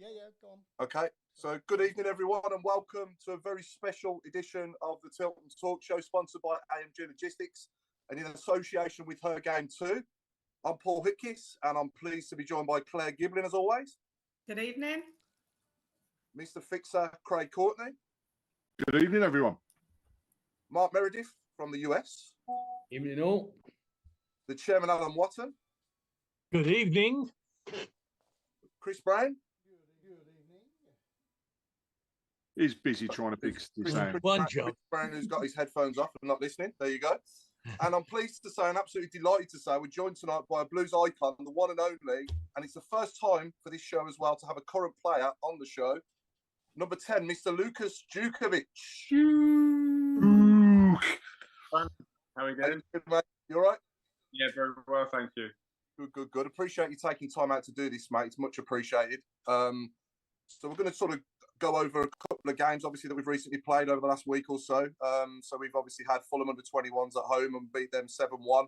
Yeah, go on. Okay, so good evening, everyone, and welcome to a very special edition of the Tilton Talk Show, sponsored by AMG Logistics and in association with Her Game 2. I'm Paul Hickis, and I'm pleased to be joined by Claire Giblin, as always. Good evening. Mr. Fixer, Craig Courtney. Good evening, everyone. Mark Meredith from the US. Evening all. The Chairman, Alan Watton. Good evening. Chris Brown. Good evening. He's busy trying to fix his sound. One job. Chris Brown, who's got his headphones off and not listening. There you go. And I'm pleased to say, and absolutely delighted to say, we're joined tonight by a Blues icon, the one and only, and it's the first time for this show as well to have a current player on the show. Number 10, Mr. Lukas Jutkiewicz. How are you doing? Good, mate. You all right? Yeah, very well, thank you. Good. Appreciate you taking time out to do this, mate. It's much appreciated. So we're going to sort of go over a couple of games, obviously, that we've recently played over the last week or so. So we've obviously had Fulham under-21s at home and beat them 7-1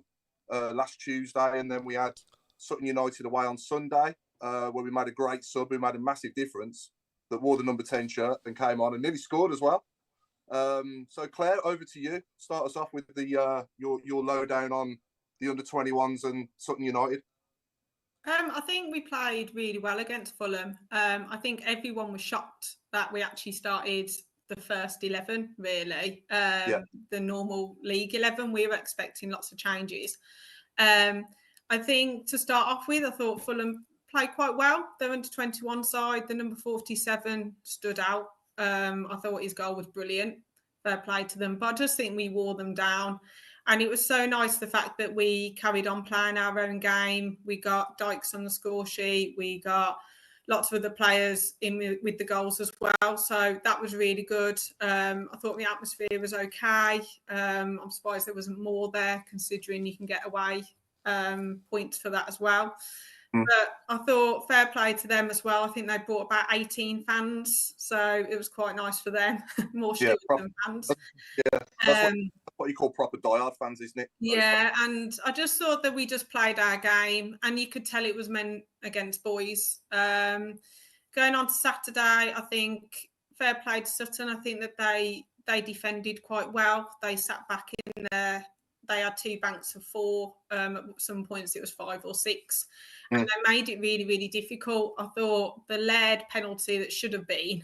last Tuesday. And then we had Sutton United away on Sunday, where we made a great sub, who made a massive difference, that wore the number 10 shirt and came on and nearly scored as well. So Claire, over to you. Start us off with the your lowdown on the under-21s and Sutton United. I think we played really well against Fulham. I think everyone was shocked that we actually started the first 11, really. The normal League 11. We were expecting lots of changes. I think to start off with, I thought Fulham played quite well. Their under-21 side, the number 47 stood out. I thought his goal was brilliant. Fair play to them. But I just think we wore them down. And it was so nice, the fact that we carried on playing our own game. We got Dykes on the score sheet. We got lots of other players in with the goals as well. So that was really good. I thought the atmosphere was okay. I'm surprised there wasn't more there, considering you can get away points for that as well. But I thought fair play to them as well. I think they brought about 18 fans. So it was quite nice for them. More stewards than fans. Yeah, that's what you call proper diehard fans, isn't it? Yeah, and I just thought that we just played our game, and you could tell it was men against boys. Going on to Saturday, I think fair play to Sutton. I think that they defended quite well. They sat back in there. They had 2 banks of 4. At some points, it was 5 or 6. And they made it really, really difficult. I thought the Laird penalty that should have been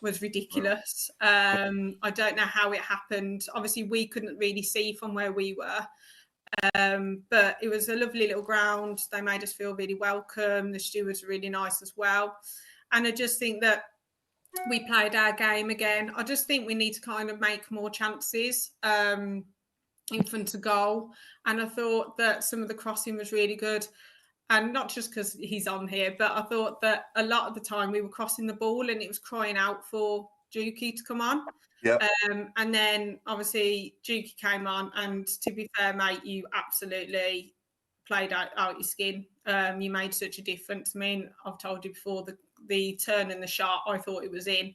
was ridiculous. I don't know how it happened. Obviously, we couldn't really see from where we were. But it was a lovely little ground. They made us feel really welcome. The stewards were really nice as well. And I just think that we played our game again. I just think we need to kind of make more chances in front of goal. And I thought that some of the crossing was really good. And not just because he's on here, but I thought that a lot of the time we were crossing the ball and it was crying out for Jukey to come on. Yeah. And then obviously Jukey came on, and to be fair, mate, you absolutely played out your skin. You made such a difference. I mean, I've told you before, the turn and the shot, I thought it was in.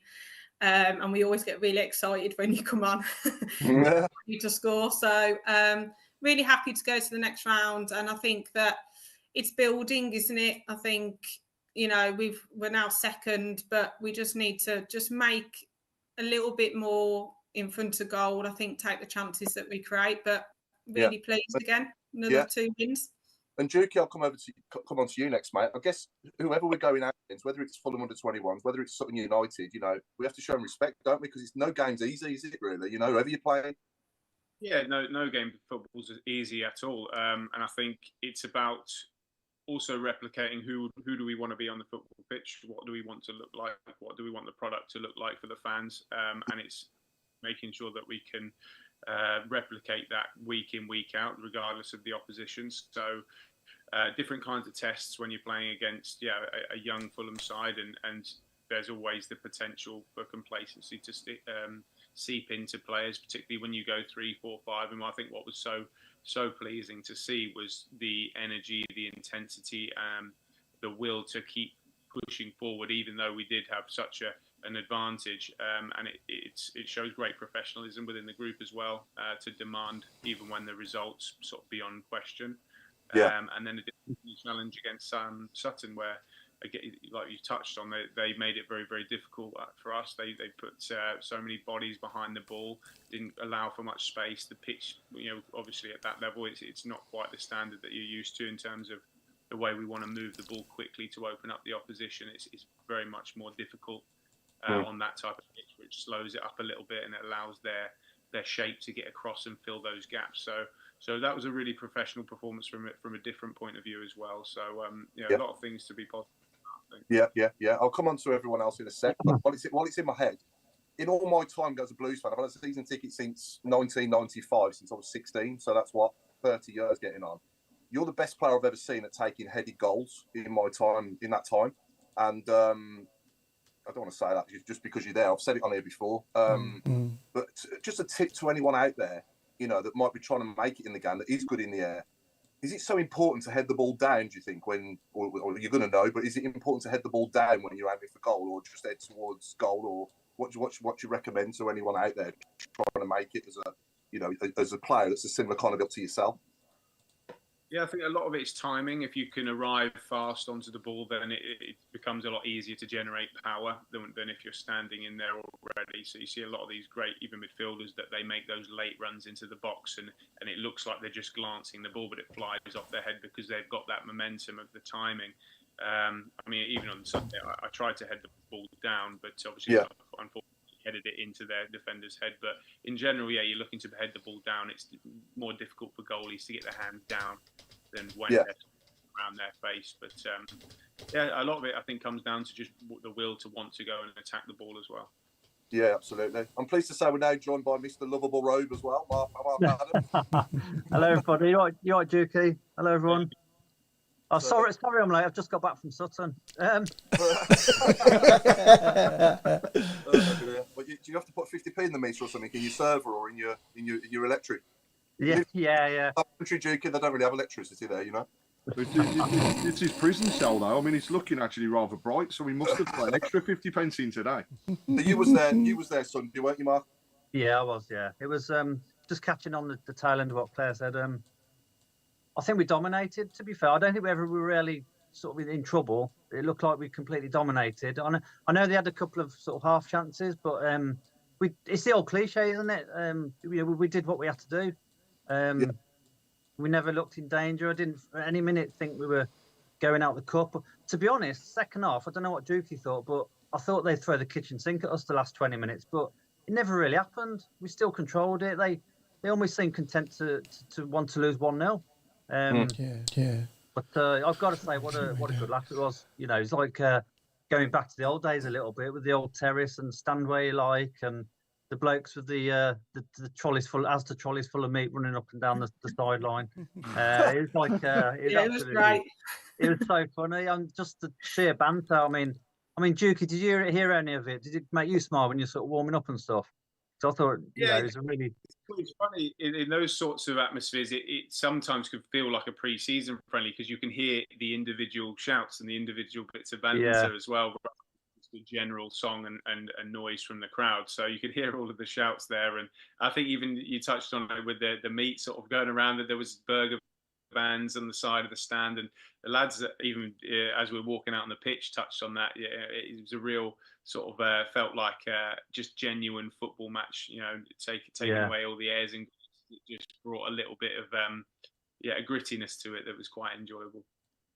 And we always get really excited when you come on you to score. So really happy to go to the next round. And I think that it's building, isn't it? I think, we're now second, but we just need to just make a little bit more in front of goal. I think take the chances that we create, but really pleased again. Another 2 wins. And Jukey, I'll come on to you next, mate. I guess whoever we're going out against, whether it's Fulham under-21s, whether it's Sutton United, we have to show them respect, don't we? Because it's no game's easy, is it really? Whoever you're playing. Yeah, no game of football's easy at all. And I think it's about also replicating who do we want to be on the football pitch? What do we want to look like? What do we want the product to look like for the fans? And it's making sure that we can replicate that week in, week out, regardless of the opposition. So different kinds of tests when you're playing against a young Fulham side, and there's always the potential for complacency to seep into players, particularly when you go 3, 4, 5. And I think what was so pleasing to see was the energy, the intensity, the will to keep pushing forward, even though we did have such an advantage. And it shows great professionalism within the group as well, to demand even when the results sort of beyond question. And then a challenge against Sutton, where again, like you touched on, they made it very, very difficult for us. They put so many bodies behind the ball, didn't allow for much space. The pitch, obviously at that level, it's not quite the standard that you're used to in terms of the way we want to move the ball quickly to open up the opposition. It's very much more difficult on that type of pitch, which slows it up a little bit and it allows their shape to get across and fill those gaps. So that was a really professional performance from a different point of view as well. So a lot of things to be positive about, I think. Yeah. I'll come on to everyone else in a sec. But while it's in my head, in all my time as a Blues fan, I've had a season ticket since 1995, since I was 16. So that's 30 years getting on. You're the best player I've ever seen at taking headed goals in my time, in that time. And I don't want to say that just because you're there. I've said it on here before. But just a tip to anyone out there, that might be trying to make it in the game, that is good in the air. Is it so important to head the ball down, do you think, or you're going to know, but is it important to head the ball down when you're aiming for goal, or just head towards goal, or what do you recommend to anyone out there trying to make it as a player that's a similar kind of up to yourself? Yeah, I think a lot of it's timing. If you can arrive fast onto the ball, then it becomes a lot easier to generate power than if you're standing in there already. So you see a lot of these great, even midfielders, that they make those late runs into the box and it looks like they're just glancing the ball, but it flies off their head because they've got that momentum of the timing. Even on Sunday, I tried to head the ball down, but obviously, unfortunately, headed it into their defender's head. But in general, you're looking to head the ball down. It's more difficult for goalies to get their hands down than when they're around their face. But a lot of it, I think, comes down to just the will to want to go and attack the ball as well. Yeah, absolutely. I'm pleased to say we're now joined by Mr. Lovable Robe as well, Mark Adams. Hello, everybody. You all right, Jukey? Hello, everyone. Oh, sorry, I'm late. I've just got back from Sutton. Do you have to put 50p in the meter or something in your server or in your electric? Yeah. Country Jukey, they don't really have electricity there, It's his prison cell, though. I mean, it's looking actually rather bright, so we must have put an extra 50 pence in today. You was there Sunday, weren't you, Mark? Yeah, I was. Yeah, it was just catching on the tail end of what Claire said. I think we dominated. To be fair, I don't think we were really sort of in trouble. It looked like we completely dominated. I know they had a couple of sort of half chances, but it's the old cliche, isn't it? We did what we had to do. We never looked in danger. I didn't at any minute think we were going out the cup. To be honest, second half, I don't know what Jukey thought, but I thought they'd throw the kitchen sink at us the last 20 minutes, but it never really happened. We still controlled it. They almost seemed content to want to lose 1-0. But I've got to say, what a good laugh it was. It's like going back to the old days a little bit with the old terrace and stand where you like, and the blokes with the trolleys full of meat running up and down the sideline. It was like it was great. It was so funny. And just the sheer banter. I mean, Jukey, did you hear any of it? Did it make you smile when you're sort of warming up and stuff? So I thought, it was a really. It's funny in those sorts of atmospheres. It sometimes could feel like a pre-season friendly because you can hear the individual shouts and the individual bits of banter as well. The general song and noise from the crowd, so you could hear all of the shouts there. And I think even you touched on it with the meat sort of going around. That there was burger vans on the side of the stand, and the lads that even as we were walking out on the pitch touched on that. It was a real sort of felt like just genuine football match. Taking away all the airs, and it just brought a little bit of a grittiness to it that was quite enjoyable.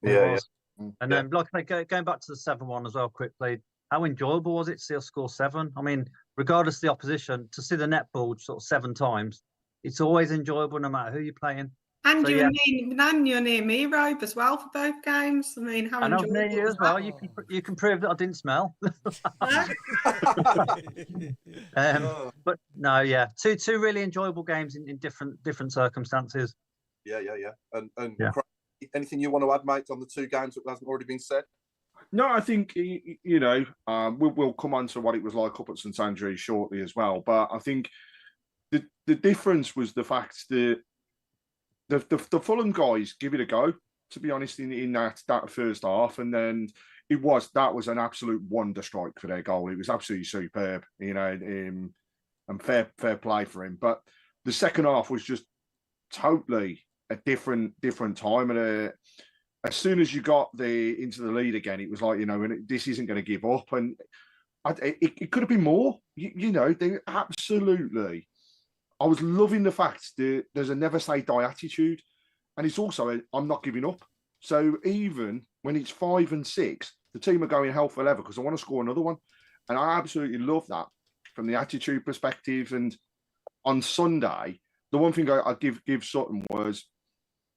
And then going back to the 7-1 as well quickly. How enjoyable was it to see us score 7? I mean, regardless of the opposition, to see the net bulge sort of 7 times, it's always enjoyable no matter who you're playing. And you're near me, Robe, as well for both games. I mean, how enjoyable. And I was near you as well. You can prove that I didn't smell. But no, two really enjoyable games in different circumstances. Yeah. And anything you want to add, mate, on the 2 games that hasn't already been said? No, I think, we'll come on to what it was like up at St Andrews shortly as well. But I think the difference was the fact that the Fulham guys give it a go, to be honest, in that first half. And then that was an absolute wonder strike for their goal. It was absolutely superb, and fair play for him. But the second half was just totally a different time. as soon as you got into the lead again, it was like, you know, and this isn't going to give up. And it could have been more. You know, they absolutely. I was loving the fact that there's a never say die attitude, and it's also I'm not giving up. So even when it's 5 and 6, the team are going hell for leather because I want to score another one, and I absolutely love that from the attitude perspective. And on Sunday, the one thing I give Sutton was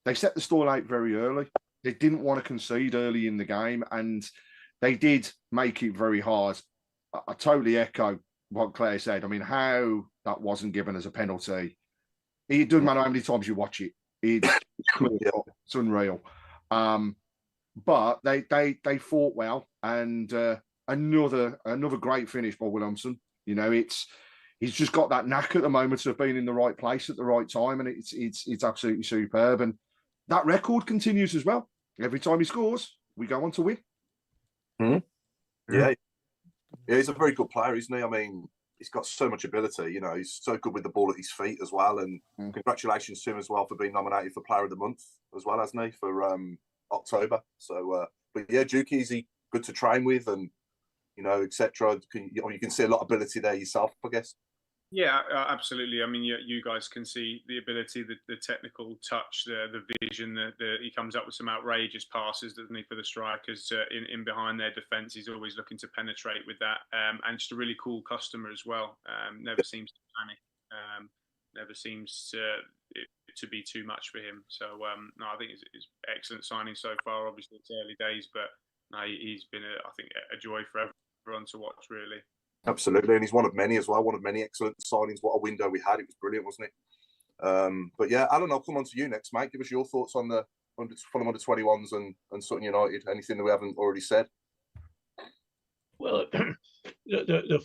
they set the stall out very early. They didn't want to concede early in the game, and they did make it very hard. I totally echo what Claire said. I mean, how that wasn't given as a penalty. It doesn't matter how many times you watch it. It's unreal. But they fought well, and another great finish by Williamson. You know, he's just got that knack at the moment of being in the right place at the right time, and it's absolutely superb. And that record continues as well. Every time he scores, we go on to win. Mm-hmm. Yeah, he's a very good player, isn't he? I mean, he's got so much ability. You know, he's so good with the ball at his feet as well. And congratulations to him as well for being nominated for Player of the Month as well, hasn't he, for October? So, but yeah, Jukey, is he good to train with, and you know, etc. You can see a lot of ability there yourself, I guess. Yeah, absolutely. I mean, you guys can see the ability, the technical touch, the vision. He comes up with some outrageous passes, doesn't he, for the strikers in behind their defence. He's always looking to penetrate with that, and just a really cool customer as well. Never seems to panic. Never seems to be too much for him. So no, I think it's excellent signing so far. Obviously, it's early days, but no, he's been I think a joy for everyone to watch, really. Absolutely, and he's one of many as well. One of many excellent signings. What a window we had! It was brilliant, wasn't it? But yeah, Alan, I'll come on to you next, mate. Give us your thoughts on the Fulham under 21s and Sutton United. Anything that we haven't already said? Well, the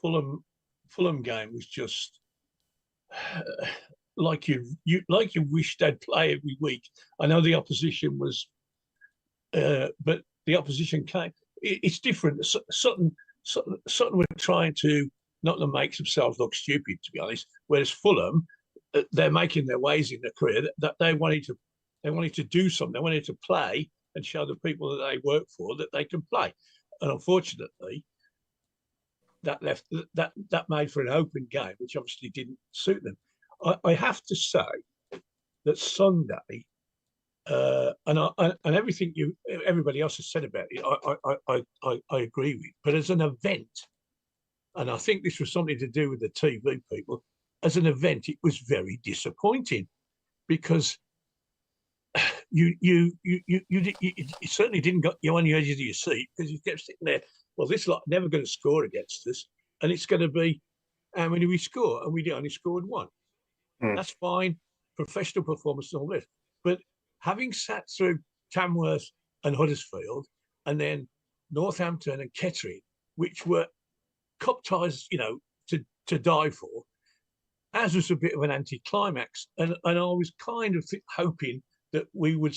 Fulham game was just like you wished they'd play every week. I know the opposition was, but the opposition came. It's different. Sutton were trying to not to make themselves look stupid, to be honest. Whereas Fulham, they're making their ways in their career. That they wanted to do something. They wanted to play and show the people that they work for that they can play. And unfortunately, that made for an open game, which obviously didn't suit them. I have to say that Sunday, and everything everybody else has said about it, I agree with. But as an event, and I think this was something to do with the TV people, as an event, it was very disappointing because you certainly didn't got you on the edge of your seat because you kept sitting there. Well, this lot never going to score against us, and it's going to be how many we score, and we only scored one. That's fine, professional performance and all this, but having sat through Tamworth and Huddersfield, and then Northampton and Kettering, which were cup ties, you know, to die for, as was a bit of an anticlimax, and I was kind of hoping that we would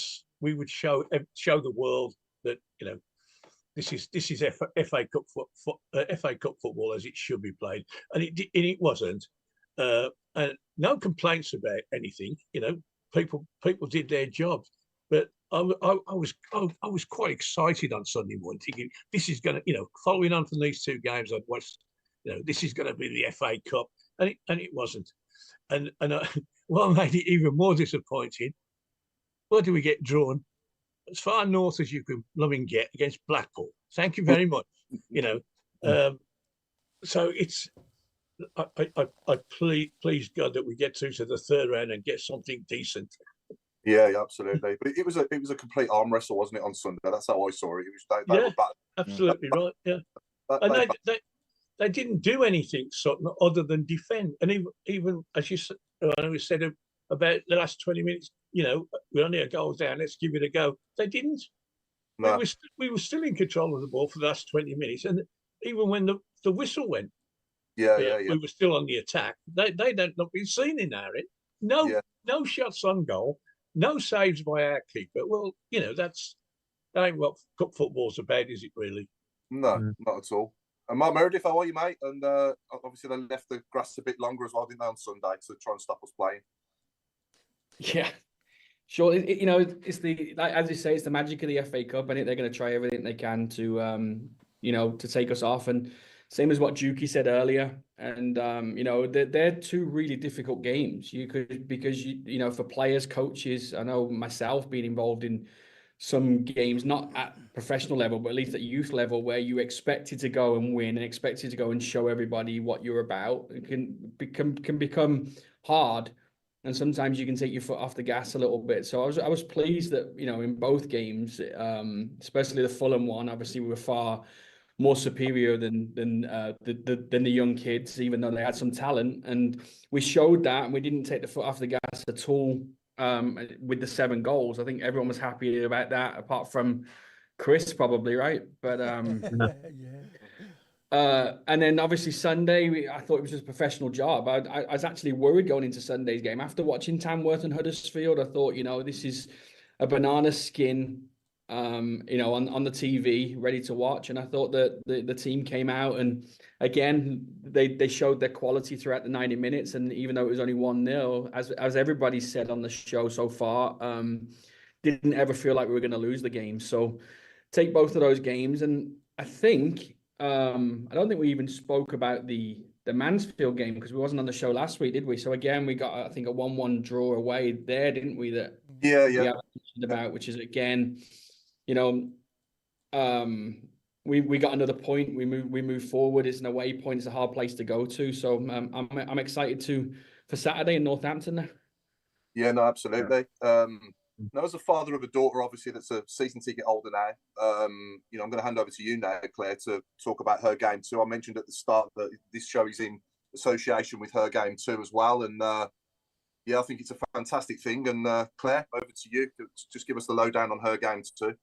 show the world that, you know, this is FA Cup football as it should be played, and it wasn't. And no complaints about anything, you know. People did their job, but I was quite excited on Sunday morning, thinking this is going to, you know, following on from these two games I'd watched, you know, this is going to be the FA Cup, and it wasn't. And what made it even more disappointing, where do we get drawn? As far north as you can loving get against Blackpool. Thank you very much. You know, so it's. I please God that we get through to the third round and get something decent. Yeah, absolutely. But it was a complete arm wrestle, wasn't it, on Sunday? That's how I saw it. It was they were back. Absolutely right. Yeah, and they didn't do anything other than defend. And even as you said about the last 20 minutes, you know, we're only a goal down. Let's give it a go. They didn't. No. We were still in control of the ball for the last 20 minutes, and even when the whistle went. Yeah. We were still on the attack. They don't not been seen in our end. No shots on goal, no saves by our keeper. Well, you know, that ain't what cup football's about, is it really? No, not at all. And Mark Meredith, how are you, mate? And obviously they left the grass a bit longer as well, didn't they, on Sunday to try and stop us playing? Yeah. Sure, you know, it's the, like, as you say, it's the magic of the FA Cup. I think they're going to try everything they can to, you know, to take us off. And same as what Jukey said earlier. And you know, they're two really difficult games. You could, because you know, for players, coaches, I know myself being involved in some games, not at professional level, but at least at youth level, where you expected to go and win and expected to go and show everybody what you're about. It can become hard. And sometimes you can take your foot off the gas a little bit. So I was pleased that, you know, in both games, especially the Fulham one, obviously we were far more superior than the young kids, even though they had some talent. And we showed that, and we didn't take the foot off the gas at all with the 7 goals. I think everyone was happy about that, apart from Chris, probably, right? But and then obviously Sunday, I thought it was just a professional job. I was actually worried going into Sunday's game. After watching Tamworth and Huddersfield, I thought, you know, this is a banana skin, you know, on the TV, ready to watch. And I thought that the team came out, and again, they showed their quality throughout the 90 minutes. And even though it was only 1-0, as everybody said on the show so far, didn't ever feel like we were going to lose the game. So take both of those games, and I think, I don't think we even spoke about the Mansfield game because we wasn't on the show last week, did we? So again, we got, I think, a 1-1 draw away there, didn't we? That we haven't mentioned about, which is, again, you know, we got another point. We move forward. It's an away point. It's a hard place to go to. So I'm excited for Saturday in Northampton there. Yeah, no, absolutely. Now, as a father of a daughter, obviously, that's a season ticket holder now, you know, I'm going to hand over to you now, Claire, to talk about her game too. I mentioned at the start that this show is in association with her game too as well. And yeah, I think it's a fantastic thing. And Claire, over to you. Just give us the lowdown on her games too.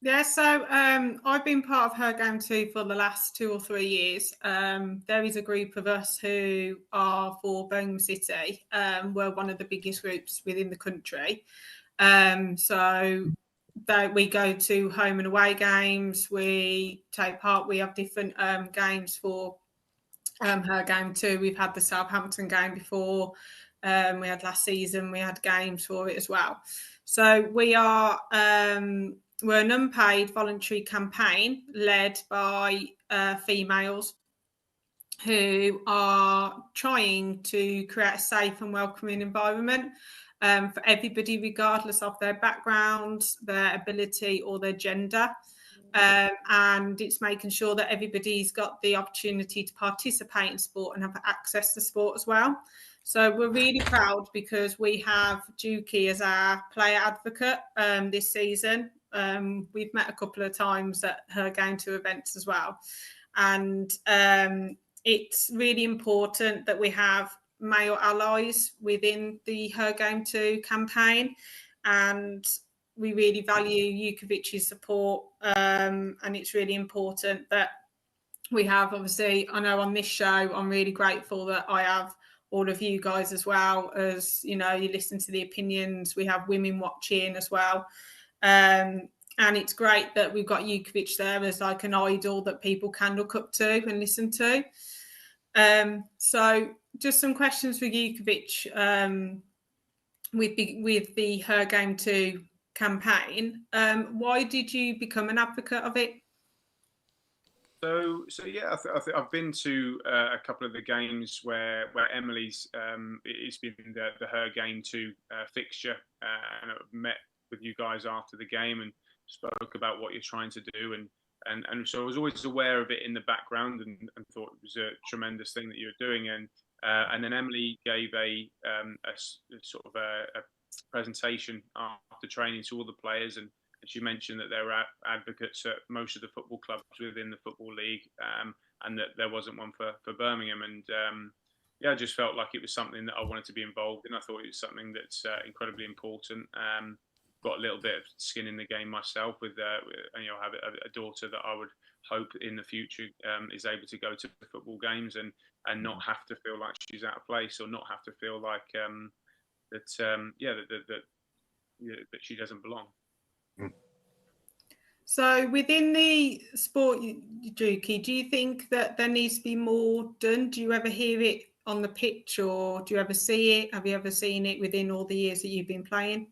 Yeah, so I've been part of her game too for the last 2 or 3 years. There is a group of us who are for Birmingham City. We're one of the biggest groups within the country. So that we go to home and away games, we take part, we have different games for her game too. We've had the Southampton game before, we had last season, we had games for it as well. So we are, we're an unpaid voluntary campaign led by females who are trying to create a safe and welcoming environment for everybody, regardless of their background, their ability or their gender. And it's making sure that everybody's got the opportunity to participate in sport and have access to sport as well. So we're really proud because we have Jukey as our player advocate this season. We've met a couple of times at her going to events as well. And it's really important that we have male allies within the Her Game Too campaign, and we really value Jutkiewicz's support, and it's really important that we have, obviously, I know on this show, I'm really grateful that I have all of you guys as well, as, you know, you listen to the opinions, we have women watching as well, and it's great that we've got Jutkiewicz there as like an idol that people can look up to and listen to. So just some questions for Jutkiewicz with the Her Game Too campaign. Why did you become an advocate of it? So yeah, I've been to a couple of the games where Emily's it's been the Her Game Too fixture, and I've met with you guys after the game and spoke about what you're trying to do, and so I was always aware of it in the background and thought it was a tremendous thing that you were doing. And then Emily gave a sort of a presentation after training to all the players, and she mentioned that there were advocates at most of the football clubs within the Football League, and that there wasn't one for Birmingham. And yeah, I just felt like it was something that I wanted to be involved in. I thought it was something that's incredibly important. Got a little bit of skin in the game myself with you know, have a daughter that I would hope in the future is able to go to football games and not have to feel like she's out of place, or not have to feel like that she doesn't belong. So within the sport, Jukey, do you think that there needs to be more done? Do you ever hear it on the pitch, or do you ever see it? Have you ever seen it within all the years that you've been playing?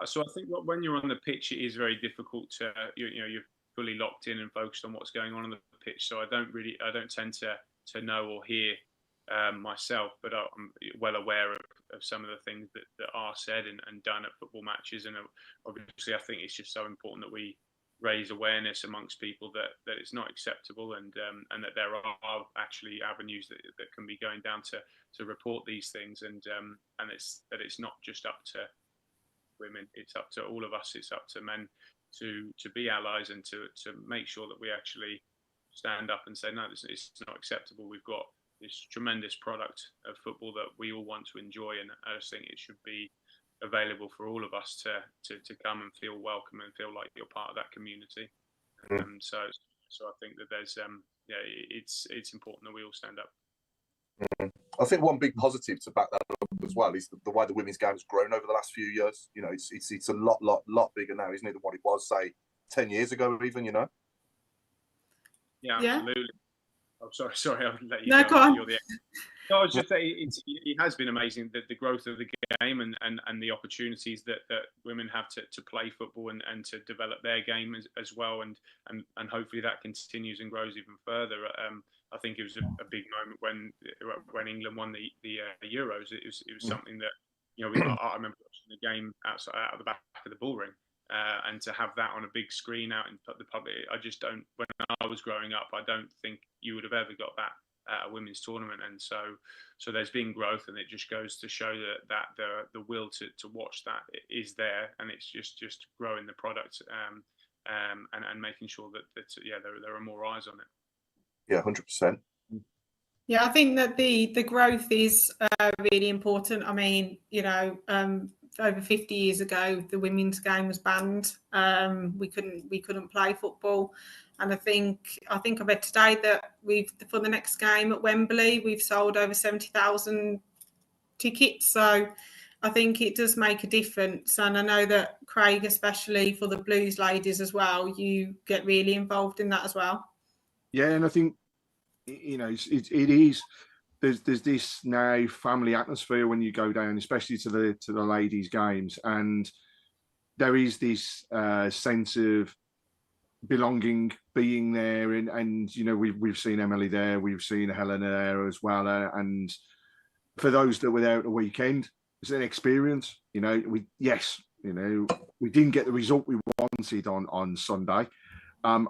So I think when you're on the pitch, it is very difficult to you're fully locked in and focused on what's going on the pitch. So I don't tend to know or hear myself, but I'm well aware of some of the things that are said and done at football matches. And obviously, I think it's just so important that we raise awareness amongst people that it's not acceptable, and that there are actually avenues that can be going down to report these things, and it's not just up to women, it's up to all of us, it's up to men to be allies and to make sure that we actually stand up and say, no, it's not acceptable. We've got this tremendous product of football that we all want to enjoy, and I just think it should be available for all of us to come and feel welcome and feel like you're part of that community. So I think that there's it's important that we all stand up. I think one big positive to back that up as well is the way the women's game has grown over the last few years. You know, it's a lot bigger now, isn't it, than what it was, say, 10 years ago, even. You know. Yeah, absolutely. Oh, sorry, I'll let you go. Go on. No, I was just saying it has been amazing, the growth of the game and the opportunities that women have to play football and to develop their game as well, and hopefully that continues and grows even further. I think it was a big moment when England won the Euros. It was something that I remember watching the game out of the back of the bullring. And to have that on a big screen out in the public, I just don't. When I was growing up, I don't think you would have ever got that at a women's tournament, and so there's been growth, and it just goes to show that the will to watch that is there, and it's just growing the product and making sure that there are more eyes on it. Yeah, 100%. Yeah, I think that the growth is really important. I mean, over 50 years ago, the women's game was banned. We couldn't play football, and I think I read today that for the next game at Wembley, we've sold over 70,000 tickets. So I think it does make a difference, and I know that Craig, especially for the Blues ladies as well, you get really involved in that as well. Yeah, and I think it is. There's this now family atmosphere when you go down, especially to the ladies' games, and there is this sense of belonging, being there, and we've seen Emily there, we've seen Helena there as well, and for those that were there at the weekend, it's an experience. We didn't get the result we wanted on Sunday,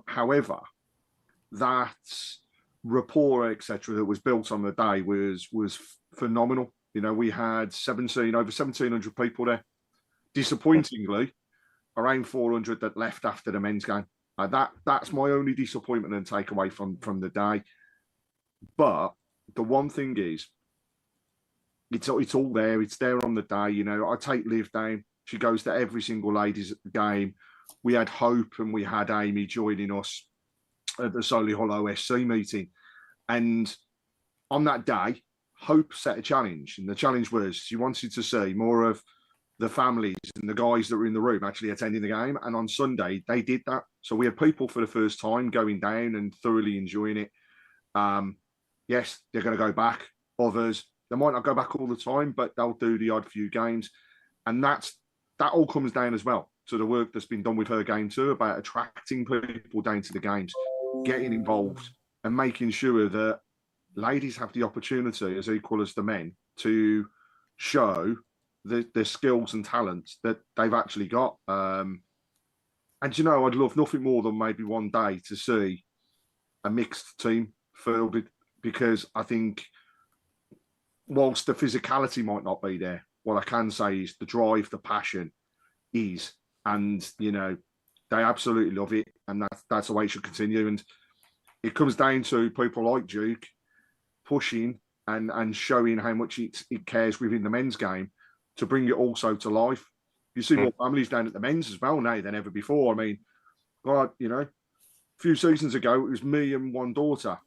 however, that rapport, etc., that was built on the day was phenomenal. We had over 1,700 people there. Disappointingly, around 400 that left after the men's game. That's my only disappointment and takeaway from the day. But the one thing is, it's all there. It's there on the day. I take Liv down. She goes to every single ladies game. We had Hope and we had Amy joining us at the Solihull OSC meeting, and on that day, Hope set a challenge, and the challenge was she wanted to see more of the families and the guys that were in the room actually attending the game. And on Sunday, they did that. So we had people for the first time going down and thoroughly enjoying it. Yes, they're going to go back. Others, they might not go back all the time, but they'll do the odd few games. And that all comes down as well to the work that's been done with her game too, about attracting people down to the games, getting involved, and making sure that ladies have the opportunity as equal as the men to show the skills and talents that they've actually got. And I'd love nothing more than maybe one day to see a mixed team fielded, because I think whilst the physicality might not be there, what I can say is the drive, the passion is, and they absolutely love it, and that's the way it should continue. And it comes down to people like Duke pushing and showing how much it cares within the men's game to bring it also to life. You see more families down at the men's as well now than ever before. I mean, God, a few seasons ago, it was me and one daughter.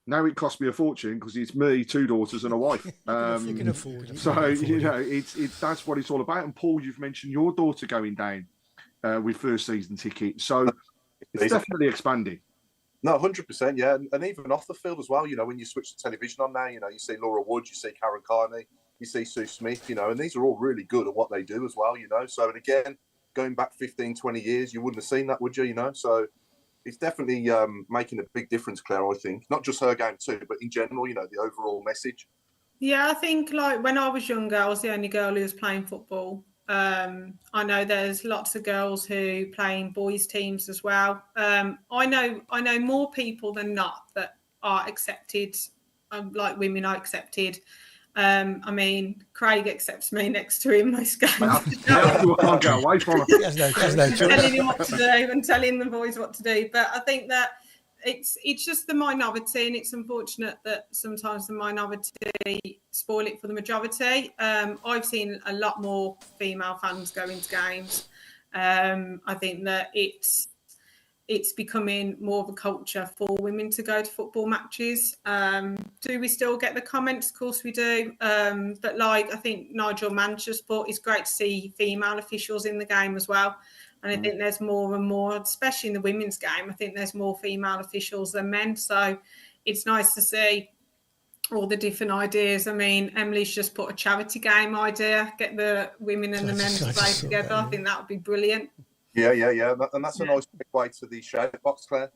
Now it costs me a fortune because it's me, two daughters and a wife. You can afford it. So, it's that's what it's all about. And Paul, you've mentioned your daughter going down with first season tickets. So it's definitely expanding. No, 100%, yeah. And even off the field as well, when you switch the television on now, you see Laura Wood, you see Karen Carney, you see Sue Smith, you know, and these are all really good at what they do as well, you know. So, and again, going back 15, 20 years, you wouldn't have seen that, would you, you know? So it's definitely making a big difference, Claire, I think. Not just her game too, but in general, you know, the overall message. Yeah, I think like when I was younger, I was the only girl who was playing football. I know there's lots of girls who play in boys' teams as well. I know more people than not that are accepted, like women are accepted. I mean, Craig accepts me next to him most games. I can't get away from it. There's no choice. Telling him what to do and telling the boys what to do. But I think that it's just the minority, and it's unfortunate that sometimes the minority spoil it for the majority. I've seen a lot more female fans go into games. I think that it's becoming more of a culture for women to go to football matches. Do we still get the comments? Of course we do. But like I think Nigel Mann just put, it's great to see female officials in the game as well. And I think there's more and more, especially in the women's game, I think there's more female officials than men. So it's nice to see all the different ideas. I mean, Emily's just put a charity game idea, get the women and the men to play together. I think that would be brilliant. Yeah. And that's a nice big way to the shout box, Claire.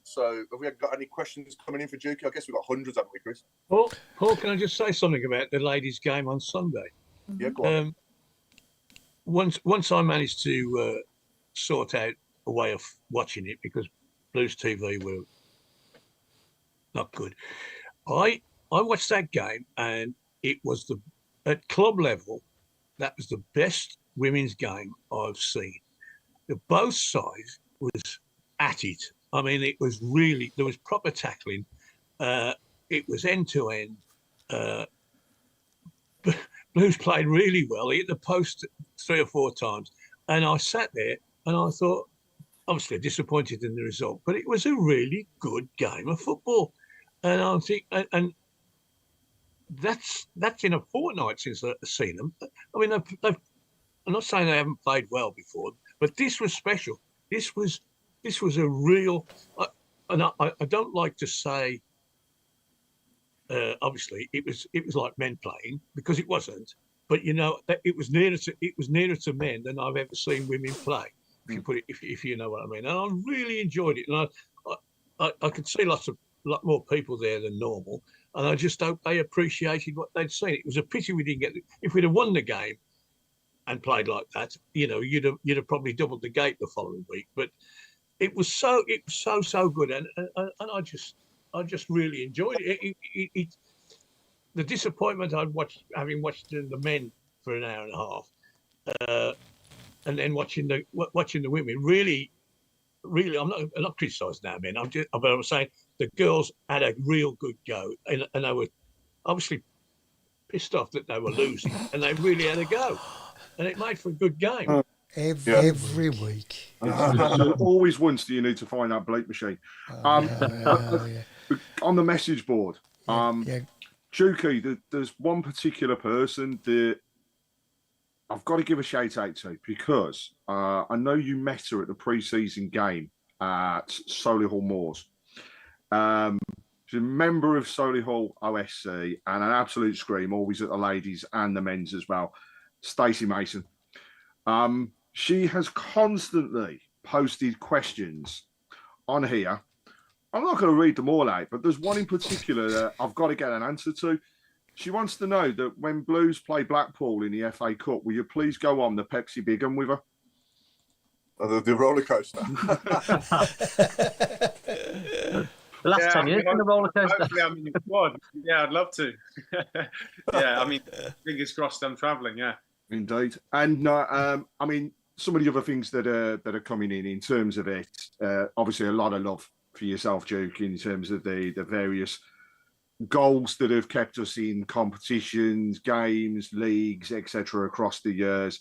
So have we got any questions coming in for Jukey? I guess we've got hundreds, haven't we, Chris? Paul, can I just say something about the ladies' game on Sunday? Yeah, go on. Once I managed to sort out a way of watching it, because Blues TV were not good. I watched that game, and it was at club level, that was the best women's game I've seen. Both sides was at it. I mean, it was really, there was proper tackling. It was end to end. Blues played really well. He hit the post 3 or 4 times, and I sat there and I thought, obviously disappointed in the result, but it was a really good game of football. And I think, and that's in a fortnight since I've seen them. I mean, I'm not saying they haven't played well before, but this was special. This was a real, and I don't like to say, obviously it was like men playing, because it wasn't. But you know, it was nearer to men than I've ever seen women play. If you put it, if you know what I mean. And I really enjoyed it, and I could see lot more people there than normal, and I just hope they appreciated what they'd seen. It was a pity we didn't get. If we'd have won the game and played like that, you know, you'd have probably doubled the gate the following week. But it was so good, and I just really enjoyed it. The disappointment I'd watched, having watched the men for an hour and a half, and then watching the women, really, I'm not criticising that men. I'm saying the girls had a real good go, and they were obviously pissed off that they were losing, and they really had a go, and it made for a good game. Every week. Always once do you need to find that bleep machine. On the message board, Jukey, there's one particular person that I've got to give a shout out to, because I know you met her at the pre-season game at Solihull Moors. She's a member of Solihull OSC and an absolute scream, always at the ladies and the men's as well. Stacey Mason. She has constantly posted questions on here. I'm not going to read them all out, but there's one in particular that I've got to get an answer to. She wants to know that when Blues play Blackpool in the FA Cup, will you please go on the Pepsi Big 'Un with her? The roller coaster. The last 10 years on the roller coaster. Hopefully I'm in the squad. Yeah, I'd love to. Yeah, I mean, fingers crossed I'm travelling, yeah. Indeed. And I mean, some of the other things that are coming in terms of it, obviously a lot of love for yourself, Duke, in terms of the various goals that have kept us in competitions, games, leagues, etc. across the years.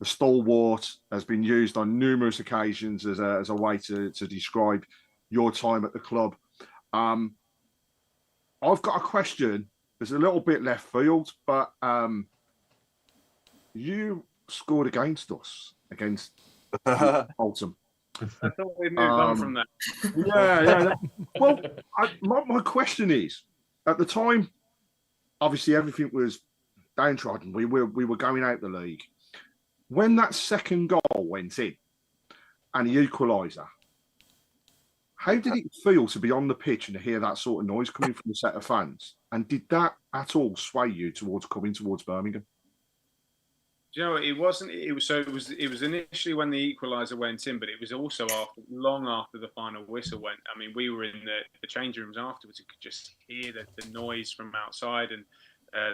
The stalwart has been used on numerous occasions as a way to describe your time at the club. I've got a question. It's a little bit left field, but you scored against us, against Tilton. I thought we'd move on from that. Yeah. Well, my question is, at the time, obviously everything was downtrodden. We were going out the league. When that second goal went in and the equaliser, how did it feel to be on the pitch and to hear that sort of noise coming from the set of fans? And did that at all sway you towards coming towards Birmingham? Do you know, it wasn't. It was initially when the equaliser went in, but it was also long after the final whistle went. I mean, we were in the change rooms afterwards. You could just hear the noise from outside and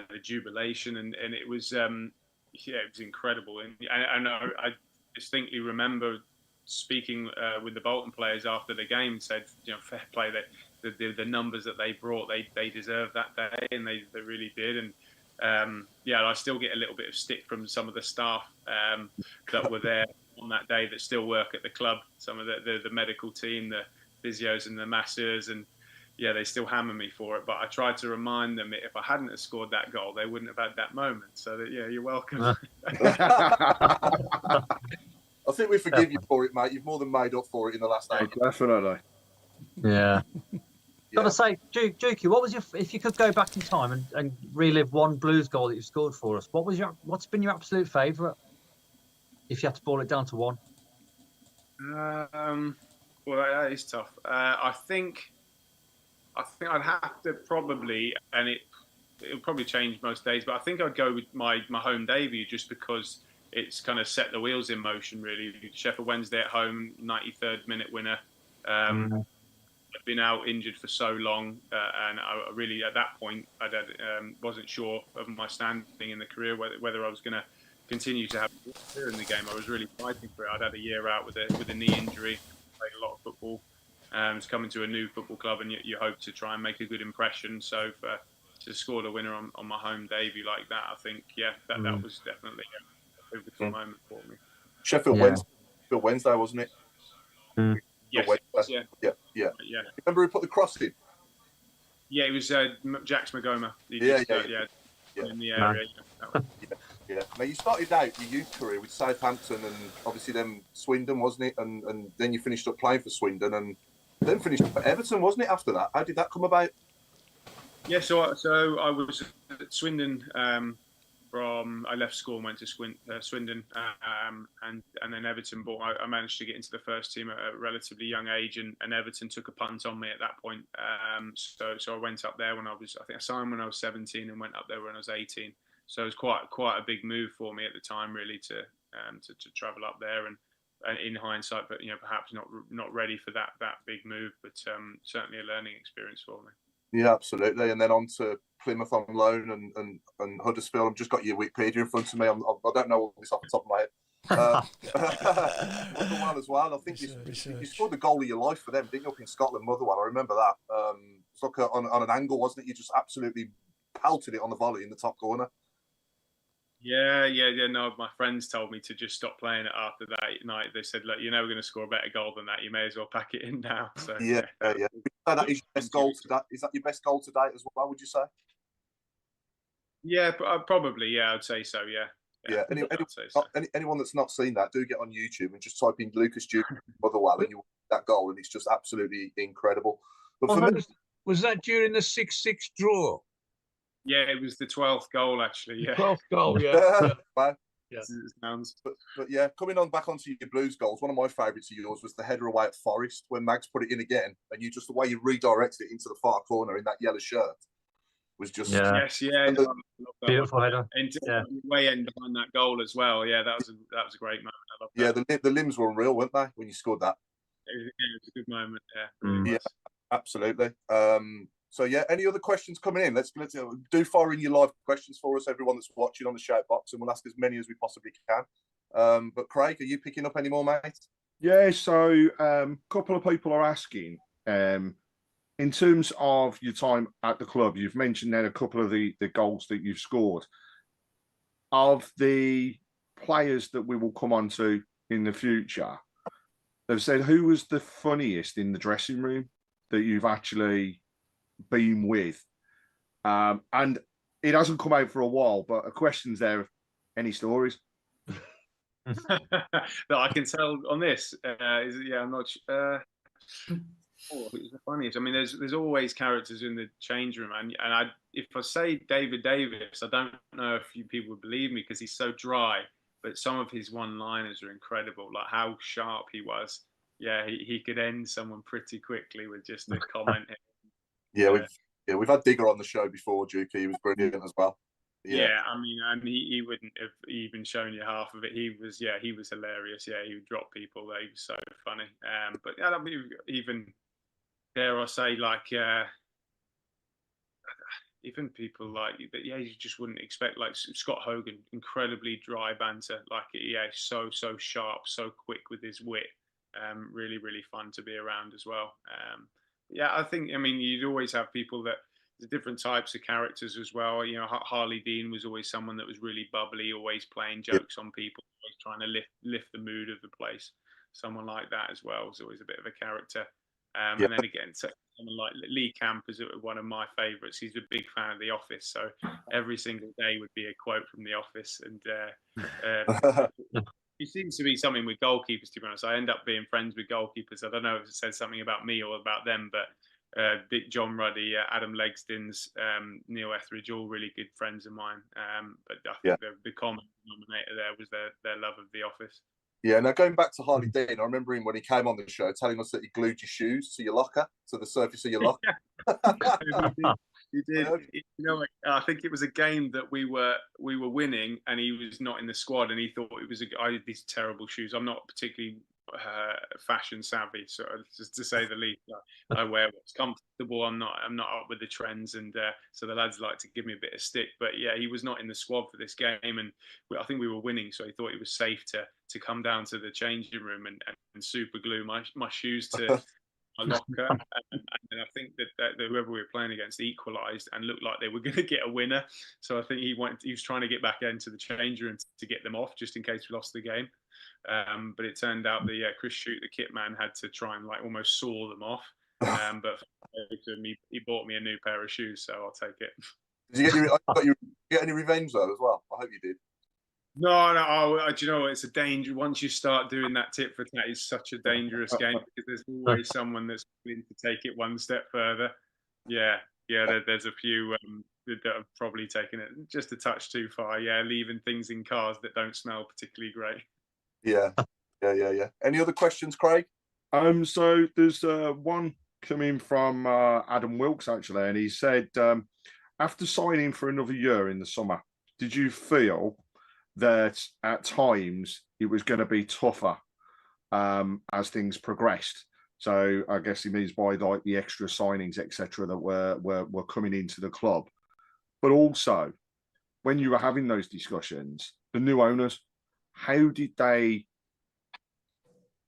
the jubilation, and it was it was incredible. And I distinctly remember speaking with the Bolton players after the game, said, fair play, that the numbers that they brought, they deserved that day, and they really did. And I still get a little bit of stick from some of the staff that were there on that day that still work at the club. Some of the medical team, the physios and the masseurs, and they still hammer me for it. But I tried to remind them that if I hadn't have scored that goal, they wouldn't have had that moment. So that, you're welcome. I think we forgive you for it, mate. You've more than made up for it in the last 8 years. Definitely. Yeah. Gotta say, Jukey, what was if you could go back in time and relive one Blues goal that you scored for us, what's been your absolute favourite? If you had to boil it down to one. Well, that is tough. I think I'd have to probably, and it'll probably change most days, but I think I'd go with my home debut, just because it's kind of set the wheels in motion, really. Sheffield Wednesday at home, 93rd minute winner. I'd been out injured for so long, and I really, at that point, I wasn't sure of my standing in the career, whether I was going to continue to have a career in the game. I was really fighting for it. I'd had a year out with a knee injury, played a lot of football. Was coming to a new football club, and you hope to try and make a good impression. So to score the winner on my home debut like that, I think, that was definitely a pivotal moment for me. Sheffield Wednesday, wasn't it? Yes, yeah. Remember who put the cross in? Yeah, it was Jax Magoma. In the area. Yeah. Now, you started out your youth career with Southampton and obviously then Swindon, wasn't it? And then you finished up playing for Swindon and then finished up at Everton, wasn't it, after that? How did that come about? Yeah, so I was at Swindon I left school and went to Swindon and then Everton. But I managed to get into the first team at a relatively young age, and Everton took a punt on me at that point. So I went up there I think I signed when I was 17 and went up there when I was 18. So it was quite a big move for me at the time, really, to travel up there. And in hindsight, but perhaps not ready for that big move, but certainly a learning experience for me. Yeah, absolutely. And then on to Plymouth on loan and Huddersfield. I've just got your Wikipedia in front of me. I don't know all this off the top of my head. Motherwell as well. I think you scored the goal of your life for them, didn't you, up in Scotland, Motherwell? I remember that. It's like on an angle, wasn't it? You just absolutely pelted it on the volley in the top corner. Yeah. No, my friends told me to just stop playing it after that night. They said, "Look, you're never going to score a better goal than that. You may as well pack it in now." So yeah. That is your best goal to date. Is that your best goal to date as well? Would you say? Yeah, probably. Yeah, I'd say so. Yeah. Anyone that's not seen that, do get on YouTube and just type in Lukas Jutkiewicz Motherwell, and you will get that goal, and it's just absolutely incredible. But for me, was that during the 6-6 draw? Yeah, it was the 12th goal, actually. Yeah, 12th goal. Yeah. Wow. Yeah. But yeah, coming on back onto your Blues goals, one of my favourites of yours was the header away at Forest when Mags put it in again, and the way you redirected it into the far corner in that yellow shirt was just beautiful header. And way end behind that goal as well. Yeah, that was a great moment. I love that. Yeah, the limbs were unreal, weren't they, when you scored that? It was a good moment. Yeah, absolutely. So yeah, any other questions coming in? Let's do fire in your live questions for us, everyone that's watching on the shout box, and we'll ask as many as we possibly can. But Craig, are you picking up any more, mate? Yeah, so a couple of people are asking, in terms of your time at the club, you've mentioned then a couple of the goals that you've scored. Of the players that we will come on to in the future, they've said, who was the funniest in the dressing room that you've actually been with? And it hasn't come out for a while, but a question's there. Any stories? That I can tell on this? I'm not. Oh, it's the funniest. I mean, there's always characters in the change room, and if I say David Davis, I don't know if you people would believe me because he's so dry, but some of his one-liners are incredible. Like how sharp he was. Yeah, he could end someone pretty quickly with just a comment. Yeah, we've had Digger on the show before, Jukey. He was brilliant as well. Yeah, I mean, and he wouldn't have even shown you half of it. He was hilarious. Yeah, he would drop people. He was so funny. But yeah, I mean, even dare I say, like, even people like that, yeah, you just wouldn't expect, like Scott Hogan, incredibly dry banter, like, yeah, so sharp, so quick with his wit. Really, really fun to be around as well. Yeah, I think, I mean, you'd always have people that, there's different types of characters as well. You know, Harley Dean was always someone that was really bubbly, always playing jokes on people, always trying to lift the mood of the place. Someone like that as well was always a bit of a character. And then again, someone like Lee Camp is one of my favourites. He's a big fan of The Office, so every single day would be a quote from The Office. And it seems to be something with goalkeepers, to be honest. I end up being friends with goalkeepers. I don't know if it says something about me or about them, but John Ruddy, Adam Legstins, Neil Etheridge, all really good friends of mine. But I think the common denominator there was their love of The Office. Yeah, now going back to Harley Dean, I remember him when he came on the show telling us that he glued your shoes to your locker, to the surface of your locker. He did. You know, I think it was a game that we were winning, and he was not in the squad, and he thought it was I had these terrible shoes. I'm not particularly fashion savvy, so just to say the least. I wear what's comfortable. I'm not up with the trends, and so the lads like to give me a bit of stick. But yeah, he was not in the squad for this game, and I think we were winning, so he thought it was safe to come down to the changing room and super glue my shoes to my locker. And I think that whoever we were playing against equalised and looked like they were going to get a winner. So I think he was trying to get back into the change room to get them off, just in case we lost the game. But it turned out that Chris Shute, the kit man, had to try and like almost saw them off. But he bought me a new pair of shoes, so I'll take it. Did you get any revenge though as well? I hope you did. No. Do you know what? It's a danger. Once you start doing that tit for tat, it's such a dangerous game because there's always someone that's willing to take it one step further. Yeah. There's a few that have probably taken it just a touch too far. Yeah, leaving things in cars that don't smell particularly great. Yeah. Any other questions, Craig? So there's one coming from Adam Wilkes actually, and he said, after signing for another year in the summer, did you feel that at times it was going to be tougher as things progressed? So I guess he means by like the extra signings, etc., that were coming into the club. But also, when you were having those discussions, the new owners, how did they?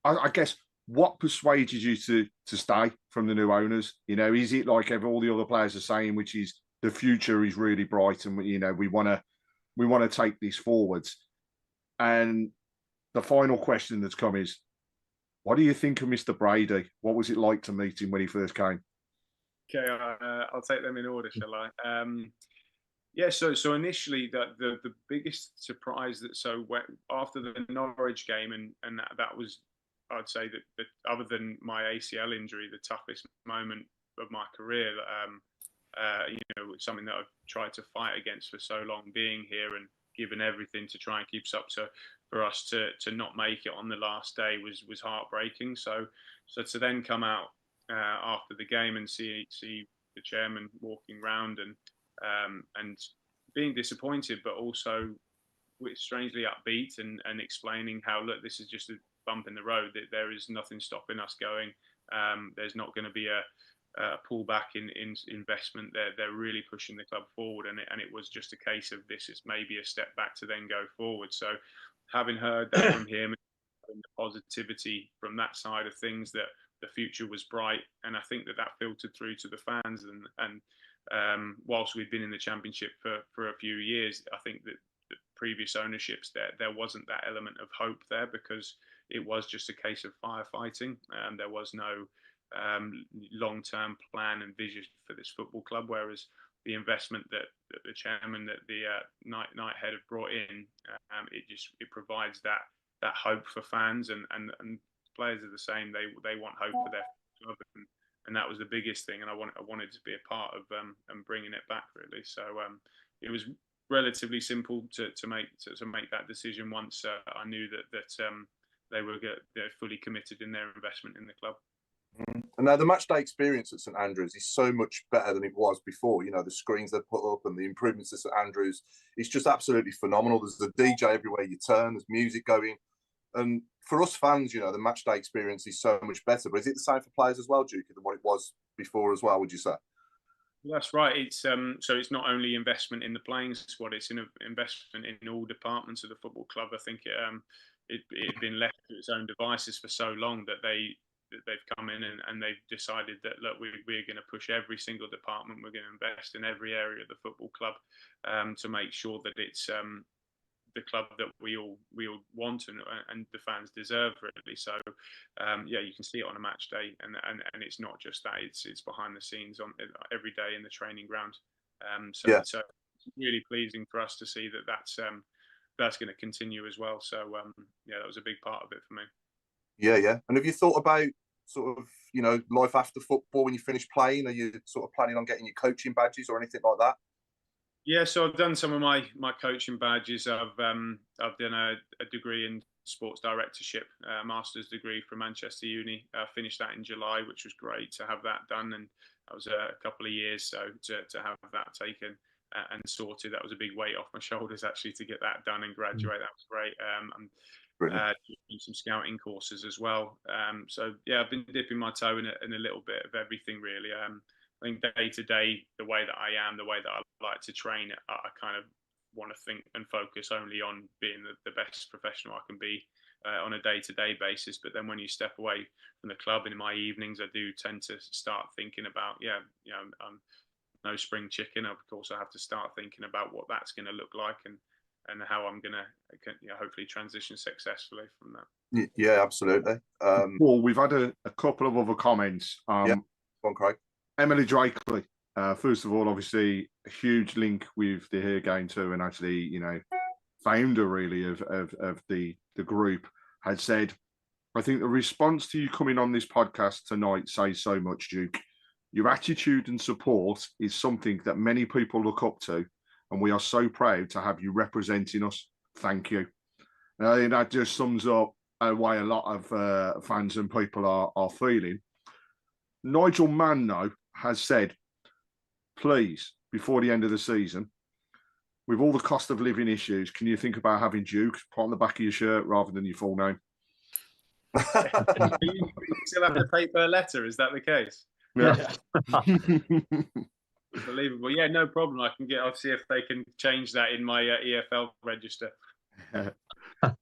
I guess what persuaded you to stay from the new owners? You know, is it like all the other players are saying, which is the future is really bright, and we want to take this forwards? And the final question that's come is, what do you think of Mr. Brady? What was it like to meet him when he first came? Okay, I'll take them in order, shall I? Yeah, so initially the biggest surprise after the Norwich game, and that was, I'd say that other than my ACL injury, the toughest moment of my career. Something that I've tried to fight against for so long, being here and given everything to try and keep us up. So for us to not make it on the last day was heartbreaking. So to then come out after the game and see the chairman walking round and being disappointed, but also strangely upbeat and explaining how, look, this is just a bump in the road, that there is nothing stopping us going. There's not going to be a pullback in investment. They're really pushing the club forward, and it was just a case of this is maybe a step back to then go forward. So having heard that from him, and the positivity from that side of things, that the future was bright, and I think that filtered through to the fans. And whilst we'd been in the Championship for a few years, I think that the previous ownerships there wasn't that element of hope there, because it was just a case of firefighting. There was no long-term plan and vision for this football club, whereas the investment that the chairman, that the night head have brought in, it provides that hope for fans, and players are the same. They want hope for their club, and that was the biggest thing. And I wanted to be a part of and bringing it back really. So it was relatively simple to make that decision once I knew that they were fully committed in their investment in the club. And now the match day experience at St Andrews is so much better than it was before. You know, the screens they put up and the improvements at St Andrews, it's just absolutely phenomenal. There's a DJ everywhere you turn, there's music going. And for us fans, you know, the match day experience is so much better. But is it the same for players as well, Jukey, than what it was before as well, would you say? That's right. It's so it's not only investment in the playing squad; it's an investment in all departments of the football club. I think it had been left to its own devices for so long that they've come in and they've decided that, look, we're going to push every single department. We're going to invest in every area of the football club to make sure that it's the club that we all want and the fans deserve really. So yeah, you can see it on a match day, and it's not just that; it's behind the scenes on every day in the training ground. So it's really pleasing for us to see that's going to continue as well. So yeah, that was a big part of it for me. Yeah. And have you thought about sort of, you know, life after football when you finish playing? Are you sort of planning on getting your coaching badges or anything like that? Yeah, so I've done some of my coaching badges. I've done a degree in sports directorship, a master's degree from Manchester Uni. I finished that in July, which was great to have that done, and that was a couple of years. So to have that taken and sorted, that was a big weight off my shoulders actually to get that done and graduate. That was great. Doing some scouting courses as well. So yeah, I've been dipping my toe in a little bit of everything really. I think day to day, the way that I am, the way that I like to train, I kind of want to think and focus only on being the best professional I can be on a day-to-day basis. But then when you step away from the club in my evenings, I do tend to start thinking about, I'm no spring chicken. Of course, I have to start thinking about what that's going to look like and how I'm going to hopefully transition successfully from that. Yeah, absolutely. Well, we've had a couple of other comments. Yeah, go on, Craig. Emily Drakely, first of all, obviously a huge link with the Here Game too, and actually, you know, founder really of the group, had said, I think the response to you coming on this podcast tonight says so much, Duke. Your attitude and support is something that many people look up to, and we are so proud to have you representing us. Thank you. And I think that just sums up why a lot of fans and people are feeling. Nigel Mann, though, has said, please, before the end of the season, with all the cost of living issues, can you think about having Duke put on the back of your shirt rather than your full name? You still have to pay per letter, is that the case? Yeah. Unbelievable. Yeah, no problem. I'll see if they can change that in my EFL register.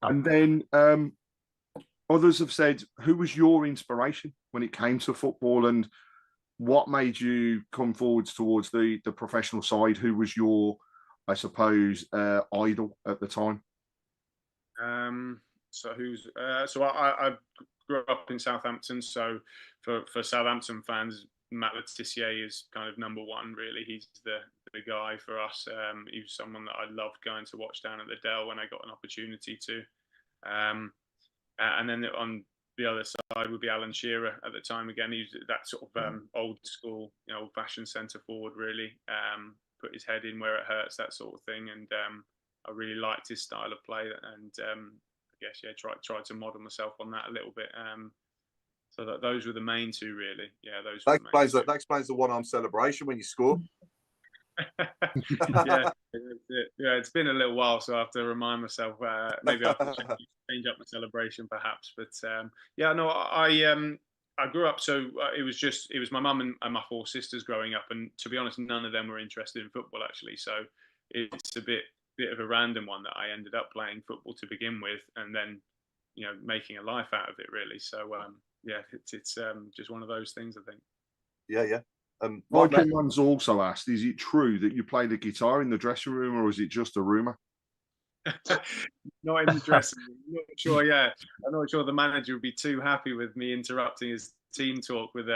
And then others have said, who was your inspiration when it came to football, and what made you come forwards towards the professional side? Who was your, I suppose, idol at the time? So I grew up in Southampton. So for Southampton fans, Matt Letizia is kind of number one, really. He's the guy for us. He was someone that I loved going to watch down at the Dell when I got an opportunity to. And then on the other side would be Alan Shearer at the time. Again, he's that sort of old school, old-fashioned centre forward, really. Put his head in where it hurts, that sort of thing. And I really liked his style of play. And I guess, tried to model myself on that a little bit. So those were the main two, really. Yeah, those. That explains the one-arm celebration when you score. Yeah, it's been a little while, so I have to remind myself. Maybe I have to change up my celebration, perhaps. But yeah, no, I grew up. So it was my mum and my four sisters growing up, and to be honest, none of them were interested in football actually. So it's a bit of a random one that I ended up playing football to begin with, and then making a life out of it really. So yeah, it's just one of those things, I think. Yeah. Michael Mann's also asked, is it true that you play the guitar in the dressing room, or is it just a rumour? Not in the dressing room. I'm not sure, yeah. I'm not sure the manager would be too happy with me interrupting his team talk with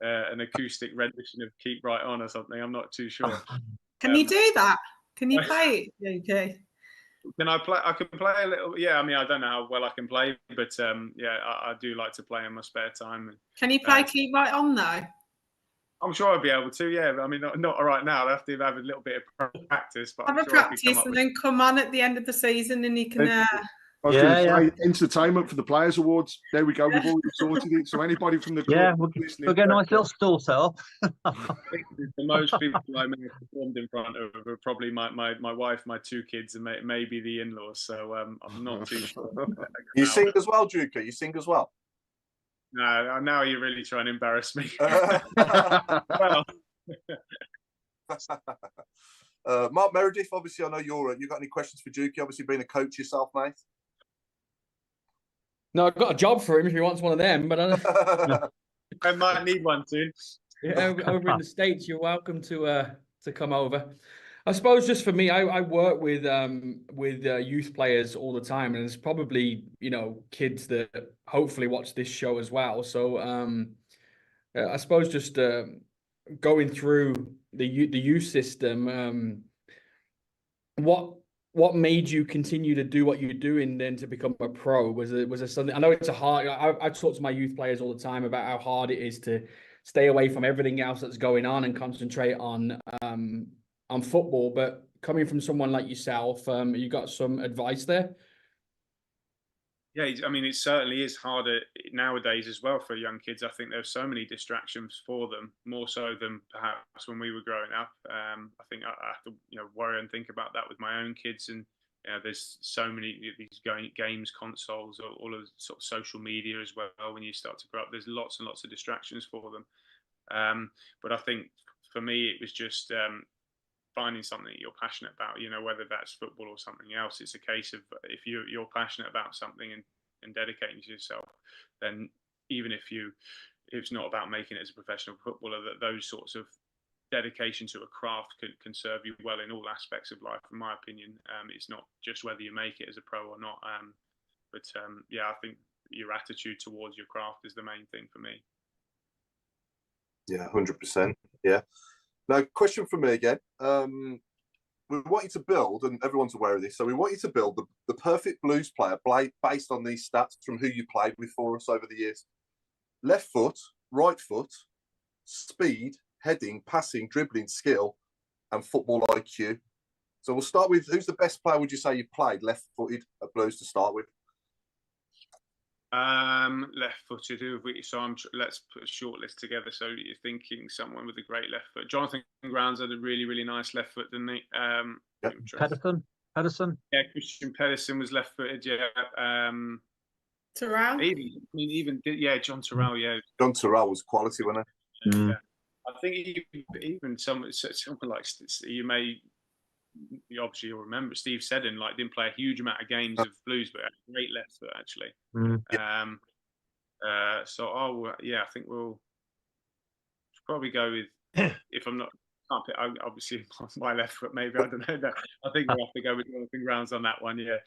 an acoustic rendition of Keep Right On or something. I'm not too sure. Can you do that? Can you play it? Okay. Can I play? I can play a little. Yeah, I mean, I don't know how well I can play, but yeah, I do like to play in my spare time. Can you play keep right on though? I'm sure I'll be able to. Yeah, I mean, not right now. I'll have to have a little bit of practice. But Have I'm a sure I can practice and then come on at the end of the season, and you can. I was going to say entertainment for the Players Awards. There we go. We've already sorted it. So anybody from the club we'll get a nice little stall set up. The most people I may have performed in front of are probably my wife, my 2 kids, and maybe the in-laws. So I'm not too sure. You sing as well, Jukey? You sing as well? No, now you're really trying to embarrass me. Mark Meredith, obviously, I know you got any questions for Jukey? Obviously, being a coach yourself, mate. No, I've got a job for him if he wants one of them, but I might need one soon. Yeah, over in the States, you're welcome to come over. I suppose just for me, I work with youth players all the time, and there's probably kids that hopefully watch this show as well. So I suppose just going through the youth system, what made you continue to do what you're doing then to become a pro? Was there something? I know it's a hard. I talk to my youth players all the time about how hard it is to stay away from everything else that's going on and concentrate on football. But coming from someone like yourself, you got some advice there? Yeah, I mean, it certainly is harder nowadays as well for young kids. I think there's so many distractions for them, more so than perhaps when we were growing up. I think I have to, worry and think about that with my own kids. And there's so many these games, consoles, all of sort of social media as well. When you start to grow up, there's lots and lots of distractions for them. But I think for me, it was just finding something that you're passionate about, whether that's football or something else. It's a case of if you're passionate about something and dedicating to yourself, then even if it's not about making it as a professional footballer, that those sorts of dedication to a craft can serve you well in all aspects of life, in my opinion. It's not just whether you make it as a pro or not. But I think your attitude towards your craft is the main thing for me. Yeah, 100%. Yeah. Now, question from me again. We want you to build, and everyone's aware of this, so we want you to build the perfect Blues player based on these stats from who you played with for us over the years. Left foot, right foot, speed, heading, passing, dribbling, skill, and football IQ. So we'll start with, who's the best player would you say you played left-footed at Blues to start with? Left-footed. So let's put a short list together. So you're thinking someone with a great left foot. Jonathan Grounds had a really, really nice left foot, didn't he? Pedersen. Yeah, Christian Pedersen was left-footed. Yeah. Terrell. Even John Terrell. Yeah. John Terrell was quality, wasn't he? Yeah. I think even someone like obviously you'll remember Steve Seddon didn't play a huge amount of games of Blues, but had a great left foot actually. I think we'll probably go with if I'm not obviously my left foot maybe, I don't know. I think we'll have to go with Jonathan Grounds on that one. Yeah.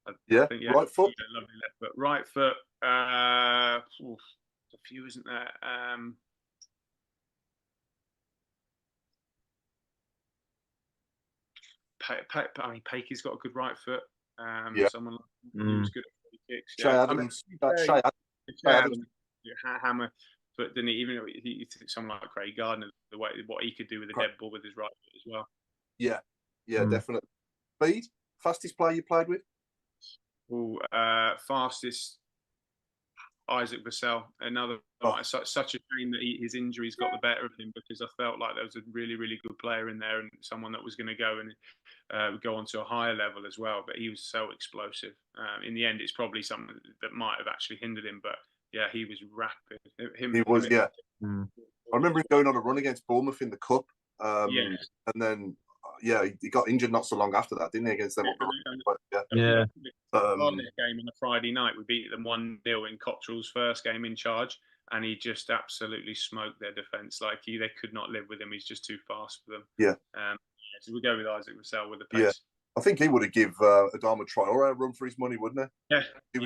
I think, right foot. Lovely left foot. Right foot. A few, isn't there? Pakey's got a good right foot. Someone who's good at free kicks. Shay Adams. Hammer foot, didn't he? Even he someone like Craig Gardner, what he could do with a dead ball with his right foot as well. Yeah, definitely. Speed, fastest player you played with? Fastest. Isaac Vassell, another such a shame that his injuries got the better of him, because I felt like there was a really, really good player in there and someone that was going to go and go on to a higher level as well. But he was so explosive. In the end, it's probably something that might have actually hindered him. But yeah, he was rapid. I remember him going on a run against Bournemouth in the Cup. And then he got injured not so long after that, didn't he, against them? On this game on a Friday night, we beat them 1-0 in Cottrell's first game in charge, and he just absolutely smoked their defence. They could not live with him. He's just too fast for them. So we go with Isaac Vassell with the pace. Yeah. I think he would have give Adama Traore a run for his money, wouldn't he? Yeah. He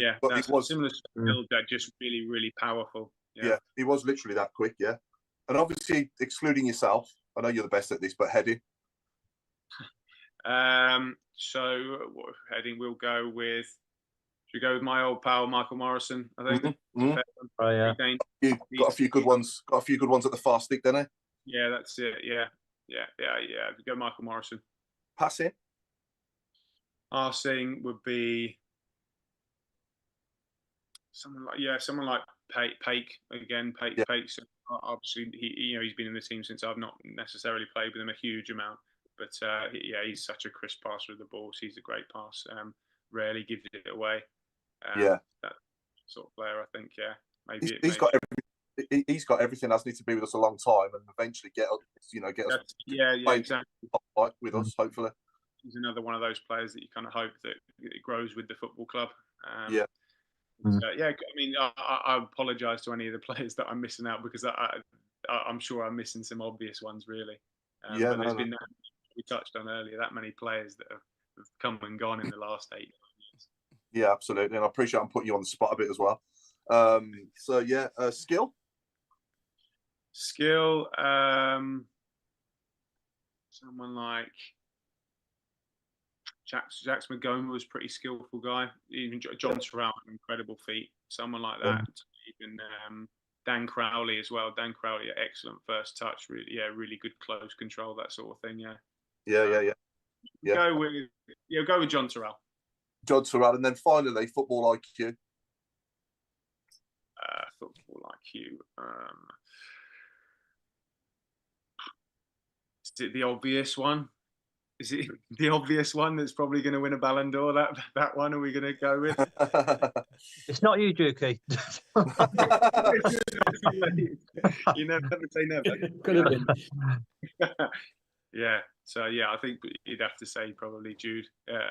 was similar build, just really, really powerful. Yeah, he was literally that quick. Yeah, and obviously excluding yourself, I know you're the best at this, but heading. so heading, we'll go with. Should we go with my old pal Michael Morrison? I think. Oh yeah. You got a few good ones. Got a few good ones at the far stick, didn't he? Yeah, that's it. Yeah. Go Michael Morrison. Passing. Passing would be someone like Paik again. Paik's obviously he's been in the team since I've not necessarily played with him a huge amount, but he's such a crisp passer of the ball. So he's a great pass. Rarely gives it away. That sort of player, I think. Yeah, maybe he's got everything, hasn't he, to be with us a long time and eventually get us exactly with us, hopefully. He's another one of those players that you kind of hope that it grows with the football club. I mean, I apologise to any of the players that I'm missing out, because I'm sure I'm missing some obvious ones, really. But there's been that we touched on earlier, that many players that have come and gone in the last 8 years. Yeah, absolutely, and I appreciate I'm putting you on the spot a bit as well. Skill, someone like Jax McGoma was a pretty skillful guy. Even John Terrell, an incredible feat. Someone like that. Even Dan Crowley as well. Dan Crowley, excellent first touch. Really good close control, that sort of thing. Yeah. Go with John Terrell. John Terrell, and then finally football IQ. Football IQ. Is it the obvious one? Is it the obvious one that's probably going to win a Ballon d'Or? That one are we going to go with? It's not you, Jukey. You never say never. Could have been. Yeah. So I think you'd have to say probably Jude.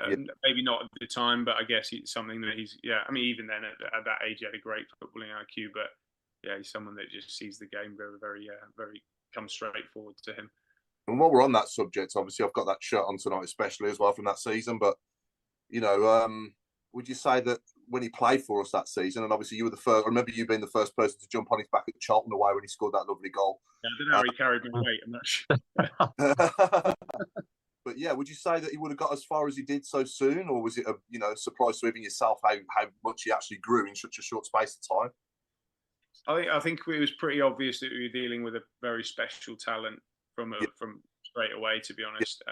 Maybe not at the time, but I guess it's something that he's. Yeah, I mean, even then at that age, he had a great footballing IQ. But he's someone that just sees the game very, very, very comes straight forward to him. And while we're on that subject, obviously I've got that shirt on tonight, especially as well from that season. But would you say that when he played for us that season, and obviously you were the first, I remember you being the first person to jump on his back at Charlton away when he scored that lovely goal. Yeah, I don't know how he carried my weight. I'm not sure. But would you say that he would have got as far as he did so soon, or was it a surprise to even yourself how much he actually grew in such a short space of time? I think it was pretty obvious that we were dealing with a very special talent from straight away, to be honest.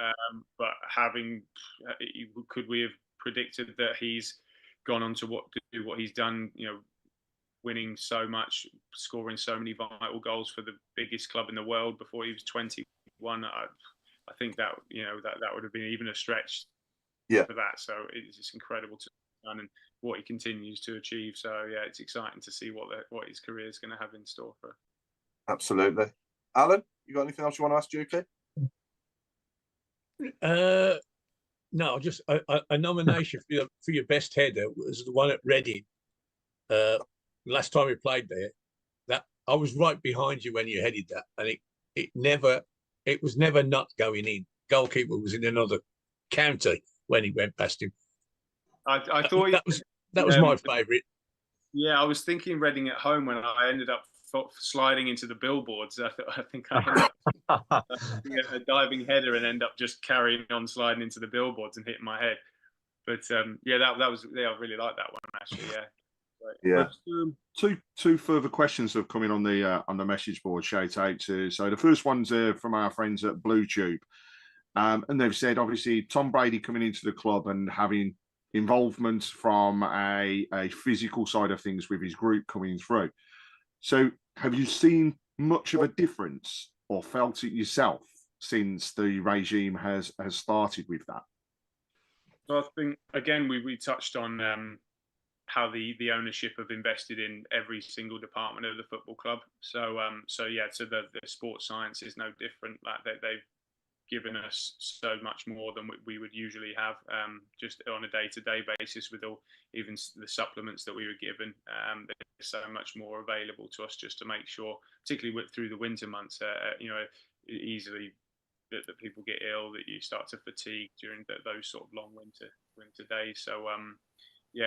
But could we have predicted that he's gone on to do what he's done? Winning so much, scoring so many vital goals for the biggest club in the world before he was 21. I think that that would have been even a stretch for that. So it's just incredible to have done and what he continues to achieve. So it's exciting to see what his career is going to have in store for. Absolutely. Alan, you got anything else you want to ask Jukey? No, just a nomination for your best header was the one at Reading. Last time we played there, that I was right behind you when you headed that, and it was never not going in. Goalkeeper was in another county when he went past him. I thought that was my favourite. Yeah, I was thinking Reading at home when I ended up sliding into the billboards. I think I ended up a diving header and end up just carrying on sliding into the billboards and hitting my head. But that was I really like that one actually. Yeah. Two further questions have come in on the message board. Shout out to. So the first one's from our friends at Blue Tube, and they've said obviously Tom Brady coming into the club and having involvement from a physical side of things with his group coming through. So have you seen much of a difference or felt it yourself since the regime has started with that? So I think again we touched on how the ownership have invested in every single department of the football club. So the sports science is no different. Like they've given us so much more than we would usually have, just on a day-to-day basis with even the supplements that we were given. There's so much more available to us just to make sure, particularly through the winter months, easily that people get ill, that you start to fatigue during those sort of long winter days. So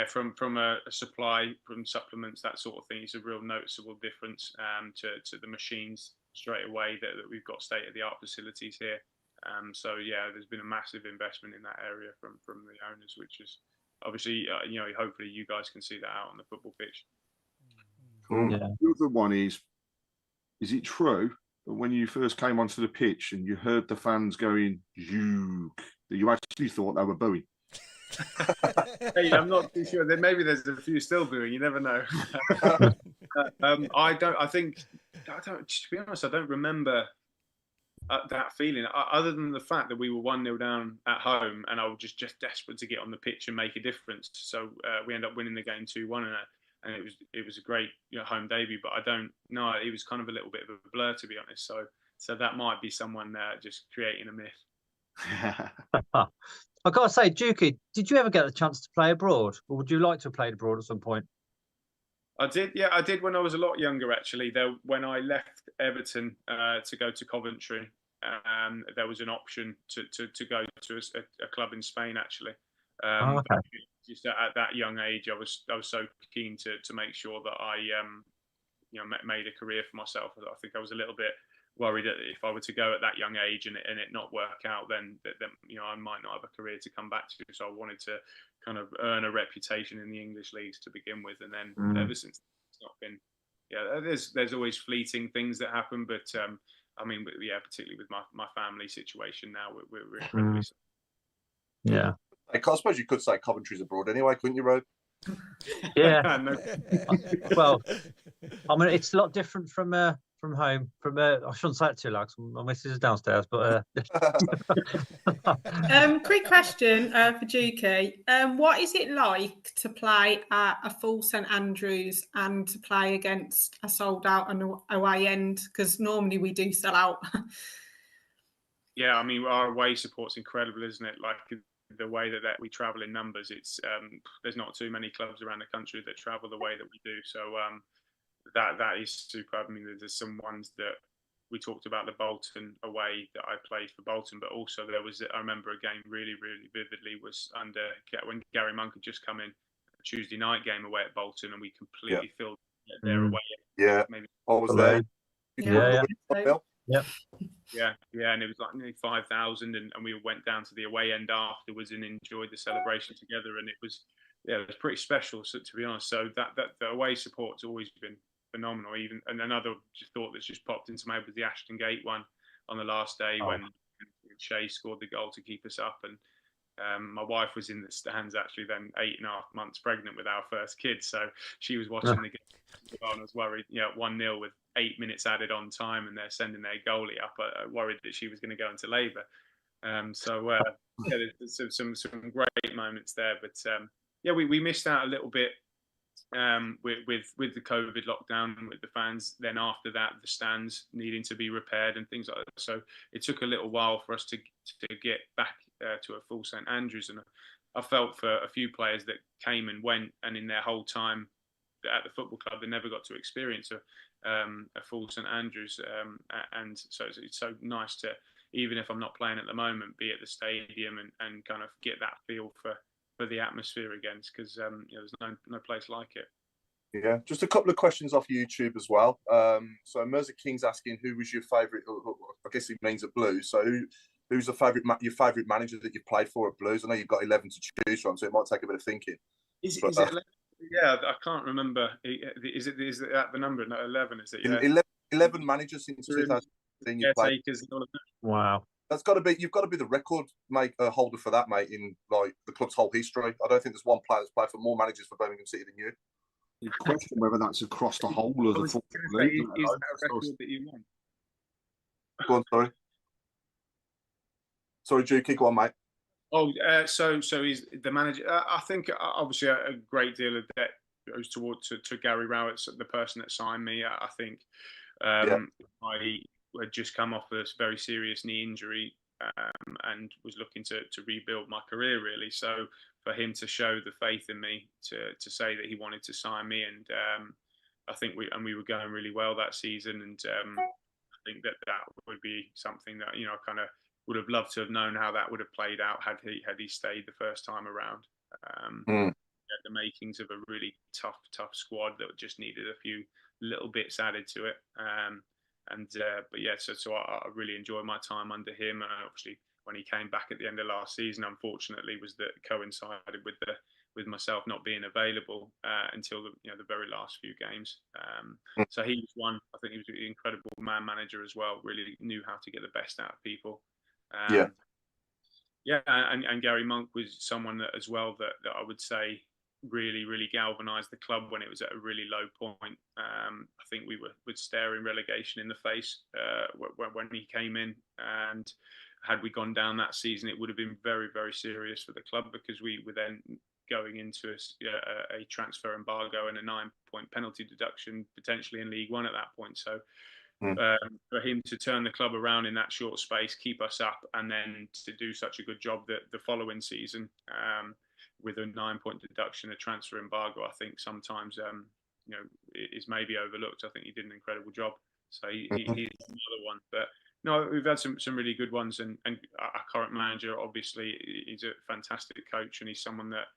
from a supply, from supplements, that sort of thing, it's a real noticeable difference to the machines straight away that we've got state-of-the-art facilities here. So yeah, there's been a massive investment in that area from the owners, which is obviously hopefully you guys can see that out on the football pitch. Yeah. The other one is it true that when you first came onto the pitch and you heard the fans going "Jukey," that you actually thought they were booing? Hey, I'm not too sure. Maybe there's a few still booing. You never know. I don't. To be honest, I don't remember that feeling. Other than the fact that we were 1-0 down at home, and I was just desperate to get on the pitch and make a difference. So we ended up winning the game 2-1, and it was a great home debut. But I don't know. It was kind of a little bit of a blur, to be honest. So that might be someone just creating a myth. I've got to say, Jukey, did you ever get the chance to play abroad, or would you like to have played abroad at some point? I did, yeah, I did when I was a lot younger, actually. When I left Everton to go to Coventry, there was an option to go to a club in Spain, actually. Okay. Just at that young age, I was so keen to make sure that I made a career for myself. I think I was a little bit worried that if I were to go at that young age and it not work out, then I might not have a career to come back to. So I wanted to kind of earn a reputation in the English leagues to begin with, and then ever since it's not been. Yeah, there's always fleeting things that happen, but I mean, yeah, particularly with my family situation now, we're incredibly. Yeah. I suppose you could say Coventry's abroad anyway, couldn't you, Rob? Yeah. Well, I mean, it's a lot different from home. I shouldn't say it too loud, my missus is downstairs. But quick question for Jukey. What is it like to play at a full St Andrews and to play against a sold out and away end? Because normally we do sell out. Yeah, I mean, our away support's incredible, isn't it? Like the way that we travel in numbers, it's there's not too many clubs around the country that travel the way that we do. So that is superb. I mean, there's some ones that we talked about, the Bolton away that I played for Bolton, but also I remember a game really, really vividly was when Gary Monk had just come in, a Tuesday night game away at Bolton, and we completely filled their away. Yeah, maybe I was there. Yeah, and it was like nearly 5,000, and we went down to the away end afterwards and enjoyed the celebration together, and it was pretty special. So to be honest, so that the away support's always been phenomenal. And another thought that's just popped into my head was the Ashton Gate one on the last day when Shea scored the goal to keep us up, and my wife was in the stands actually then 8.5 months pregnant with our first kid, so she was watching the game and I was worried 1-0 with 8 minutes added on time and they're sending their goalie up. I worried that she was going to go into labour. There's some great moments there, but we missed out a little bit with the COVID lockdown with the fans. Then after that, the stands needing to be repaired and things like that. So it took a little while for us to get back to a full St Andrews, and I felt for a few players that came and went, and in their whole time at the football club, they never got to experience a full St Andrews, and so it's so nice to, even if I'm not playing at the moment, be at the stadium and kind of get that feel for the atmosphere again, because there's no place like it. Yeah, just a couple of questions off YouTube as well. So Mirza King's asking, who was your favourite? I guess he means at Blues. So who's your favourite manager that you've played for at Blues? I know you've got 11 to choose from, so it might take a bit of thinking. Is it 11? Yeah, I can't remember. Is it that the number? No, 11, is it? Yeah. 11 managers since 2010 you've played. Wow. You've got to be the record holder for that, mate, in like the club's whole history. I don't think there's one player that's played for more managers for Birmingham City than you. You question whether that's across the whole of the football league. Is that a record that you won? Go on, sorry. Sorry, Jukey, go on, mate. So he's the manager. I think obviously a great deal of that goes to Gary Rowett, the person that signed me. I think I had just come off a very serious knee injury and was looking to rebuild my career, really. So for him to show the faith in me to say that he wanted to sign me, and I think we were going really well that season, and I think that would be something that I kind of would have loved to have known how that would have played out had he stayed the first time around. The makings of a really tough squad that just needed a few little bits added to it. But yeah, so I really enjoyed my time under him. And obviously, when he came back at the end of last season, unfortunately, was that coincided with myself not being available until the very last few games. So he was one. I think he was an incredible man manager as well. Really knew how to get the best out of people. And Gary Monk was someone that as well that I would say really galvanised the club when it was at a really low point. I think we were staring relegation in the face when he came in, and had we gone down that season, it would have been very serious for the club, because we were then going into a transfer embargo and a 9-point penalty deduction potentially in League One at that point. So for him to turn the club around in that short space, keep us up, and then to do such a good job that the following season with a 9-point deduction, a transfer embargo, I think sometimes is maybe overlooked. I think he did an incredible job. So he's another one. But no, we've had some really good ones, and our current manager, obviously, he's a fantastic coach, and he's someone that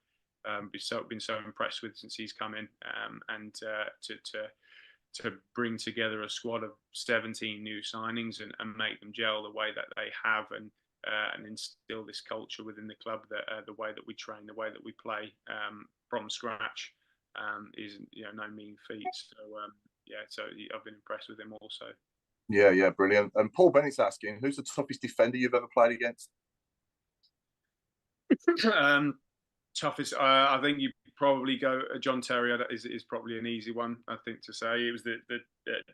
been so impressed with since he's come in, and to bring together a squad of 17 new signings and make them gel the way that they have, and instill this culture within the club, that the way that we train, the way that we play from scratch is no mean feat. So I've been impressed with him also. Yeah, brilliant. And Paul Bennett's asking, who's the toughest defender you've ever played against? Toughest, I think you probably go John Terry. Is probably an easy one, I think, to say. It was the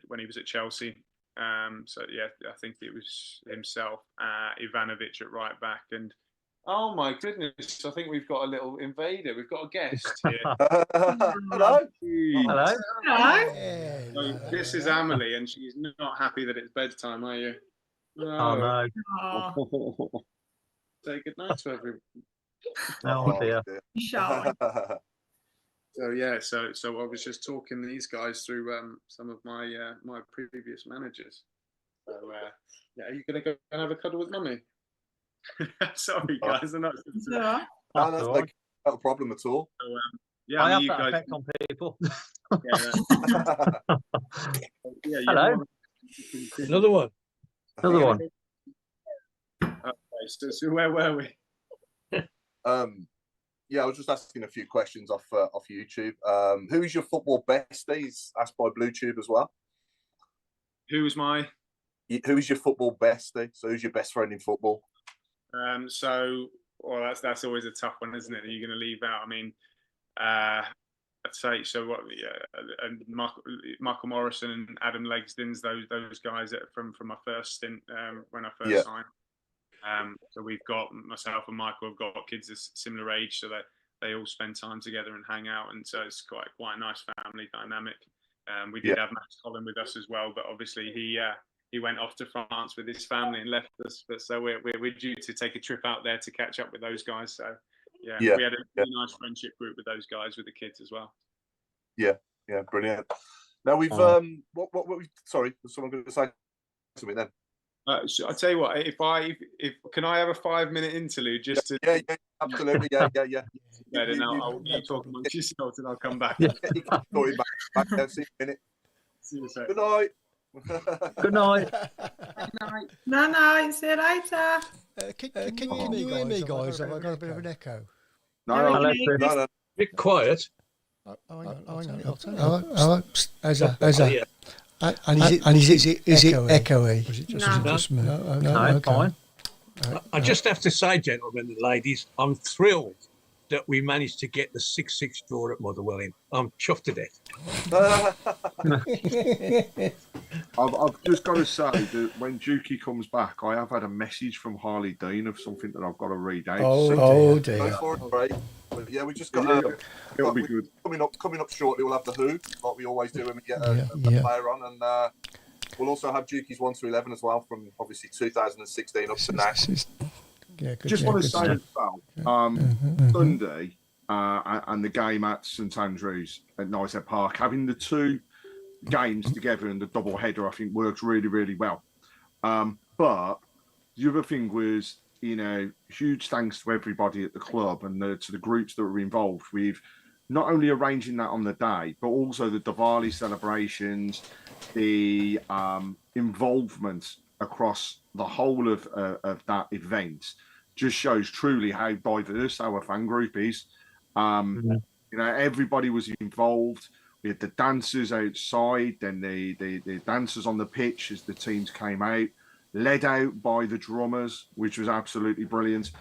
when he was at Chelsea. So yeah, I think it was himself, Ivanovic at right back, and oh my goodness, I think we've got a little invader. We've got a guest here. Hello. Hello. So this is Amelie, and she's not happy that it's bedtime, are you? No. Oh, No. Say good night to everyone. Oh dear. shy. So yeah, so I was just talking these guys through some of my my previous managers. So yeah, are you gonna go and have a cuddle with mummy? Sorry guys, I'm not. Yeah. No, that's like not a problem at all. So, yeah, I have you that guys. effect on people. Yeah, Hello. Another one. Another one. Okay, so where were we? Yeah, I was just asking a few questions off YouTube. Who is your football bestie? He's asked by BlueTube as well. Who was my? Who is your football bestie? So who's your best friend in football? So, well, that's always a tough one, isn't it? You're going to leave out. I mean, I'd say so. What? Yeah, and Michael Morrison and Adam Legston's those guys from my first stint when I first signed. So we've got myself and Michael have got kids of similar age, so that they all spend time together and hang out, and so it's quite a nice family dynamic. We did have Max Collin with us as well, but obviously he went off to France with his family and left us. But so we're due to take a trip out there to catch up with those guys. So we had a really nice friendship group with those guys, with the kids as well. Yeah, brilliant. Now we've what we sorry, was someone going to say something then? So I tell you what, if can I have a 5-minute interlude just to? Yeah, absolutely, yeah. Then I'll talk amongst yourselves and I'll come back. You can go back there, see you in a minute. See you soon. Good night. Good night. No, night. See you later. Can you hear me, guys? Have I got a bit of an echo? No. Bit quiet. Hang on. I'll tell you. How's that? And is it echoey? Was it just me? No, fine. I just have to say, gentlemen and ladies, I'm thrilled that we managed to get the 6-6 draw at Motherwell in. I'm chuffed to death. I've just got to say that when Jukey comes back, I have had a message from Harley Dean of something that I've got to read out. Oh dear. Go for it, Craig. But yeah, we just got it'll be good. Coming up shortly, we'll have the Who, like we always do when we get a player on, and we'll also have Jukey's 1 to 11 as well, from obviously 2016 up to now. Just want to say as well, Sunday and the game at St Andrews at Knightshead Park, having the two games together and the double header, I think works really well. But the other thing was, huge thanks to everybody at the club and to the groups that were involved with not only arranging that on the day, but also the Diwali celebrations, the involvement across the whole of that event just shows truly how diverse our fan group is. You know, everybody was involved. We had the dancers outside, then the dancers on the pitch as the teams came out, led out by the drummers, which was absolutely brilliant.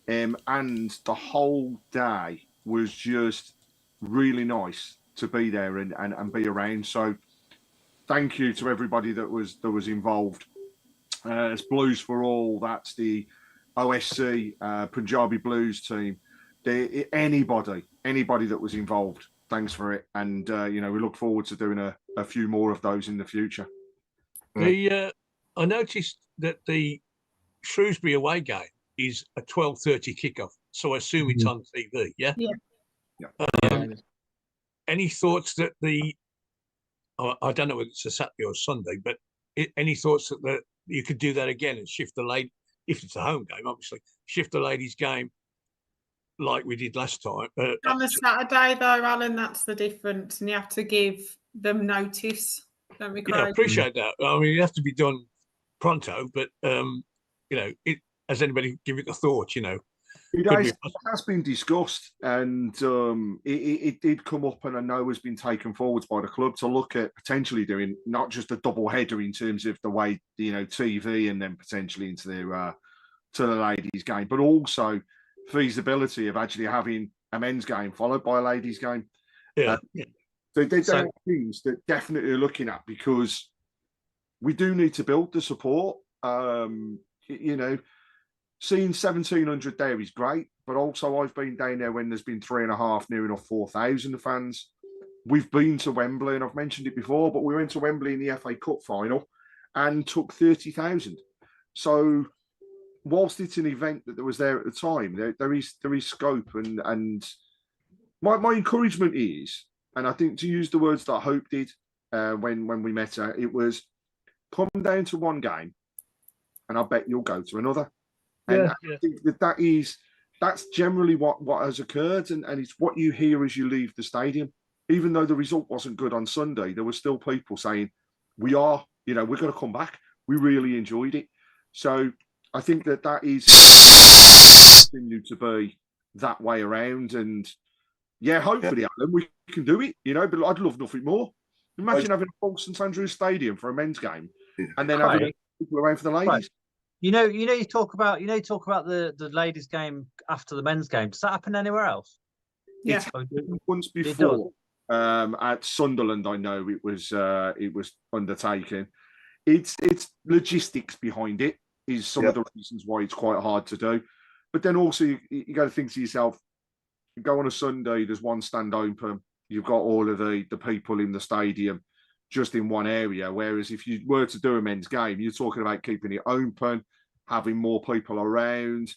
And the whole day was just really nice to be there and be around. So thank you to everybody that was involved. It's Blues for All. That's the OSC Punjabi Blues team. Anybody that was involved, thanks for it. And you know, we look forward to doing a few more of those in the future. I noticed that the Shrewsbury away game is a 12:30 kickoff, so I assume it's on TV. Yeah. Any thoughts that I don't know whether it's a Saturday or Sunday, but any thoughts that you could do that again and shift the late, if it's a home game, obviously, shift the ladies' game like we did last time. On a Saturday, though, Alan, that's the difference, and you have to give them notice. Don't we? Yeah, I appreciate that. I mean, it has to be done pronto, but you know, has anybody given it a thought? You know, it has been discussed, and it did come up, and I know has been taken forwards by the club to look at potentially doing not just a double header in terms of the way, you know, TV and then potentially into their to the ladies' game, but also feasibility of actually having a men's game followed by a ladies' game. Yeah. So they're things that definitely are looking at, because we do need to build the support. You know, seeing 1,700 there is great, but also I've been down there when there's been 3.5, near enough 4,000 fans. We've been to Wembley, and I've mentioned it before, but we went to Wembley in the FA Cup final and took 30,000. So whilst it's an event that was there at the time, there is scope, and my encouragement is, and I think to use the words that Hope did when we met her, it was come down to one game, and I bet you'll go to another. And I think that's generally what has occurred, and it's what you hear as you leave the stadium. Even though the result wasn't good on Sunday, there were still people saying, we're going to come back. We really enjoyed it. So I think that is continue to be that way around, and hopefully, Alan, we can do it. You know, but I'd love nothing more. Imagine having a full St Andrews Stadium for a men's game, and then having people around for the ladies. Right. You talk about the ladies' game after the men's game. Does that happen anywhere else? Yeah, it's happened once before at Sunderland. I know it was undertaken. It's logistics behind it is some of the reasons why it's quite hard to do. But then also you got to think to yourself, you go on a Sunday, there's one stand open, you've got all of the people in the stadium just in one area. Whereas if you were to do a men's game, you're talking about keeping it open, having more people around,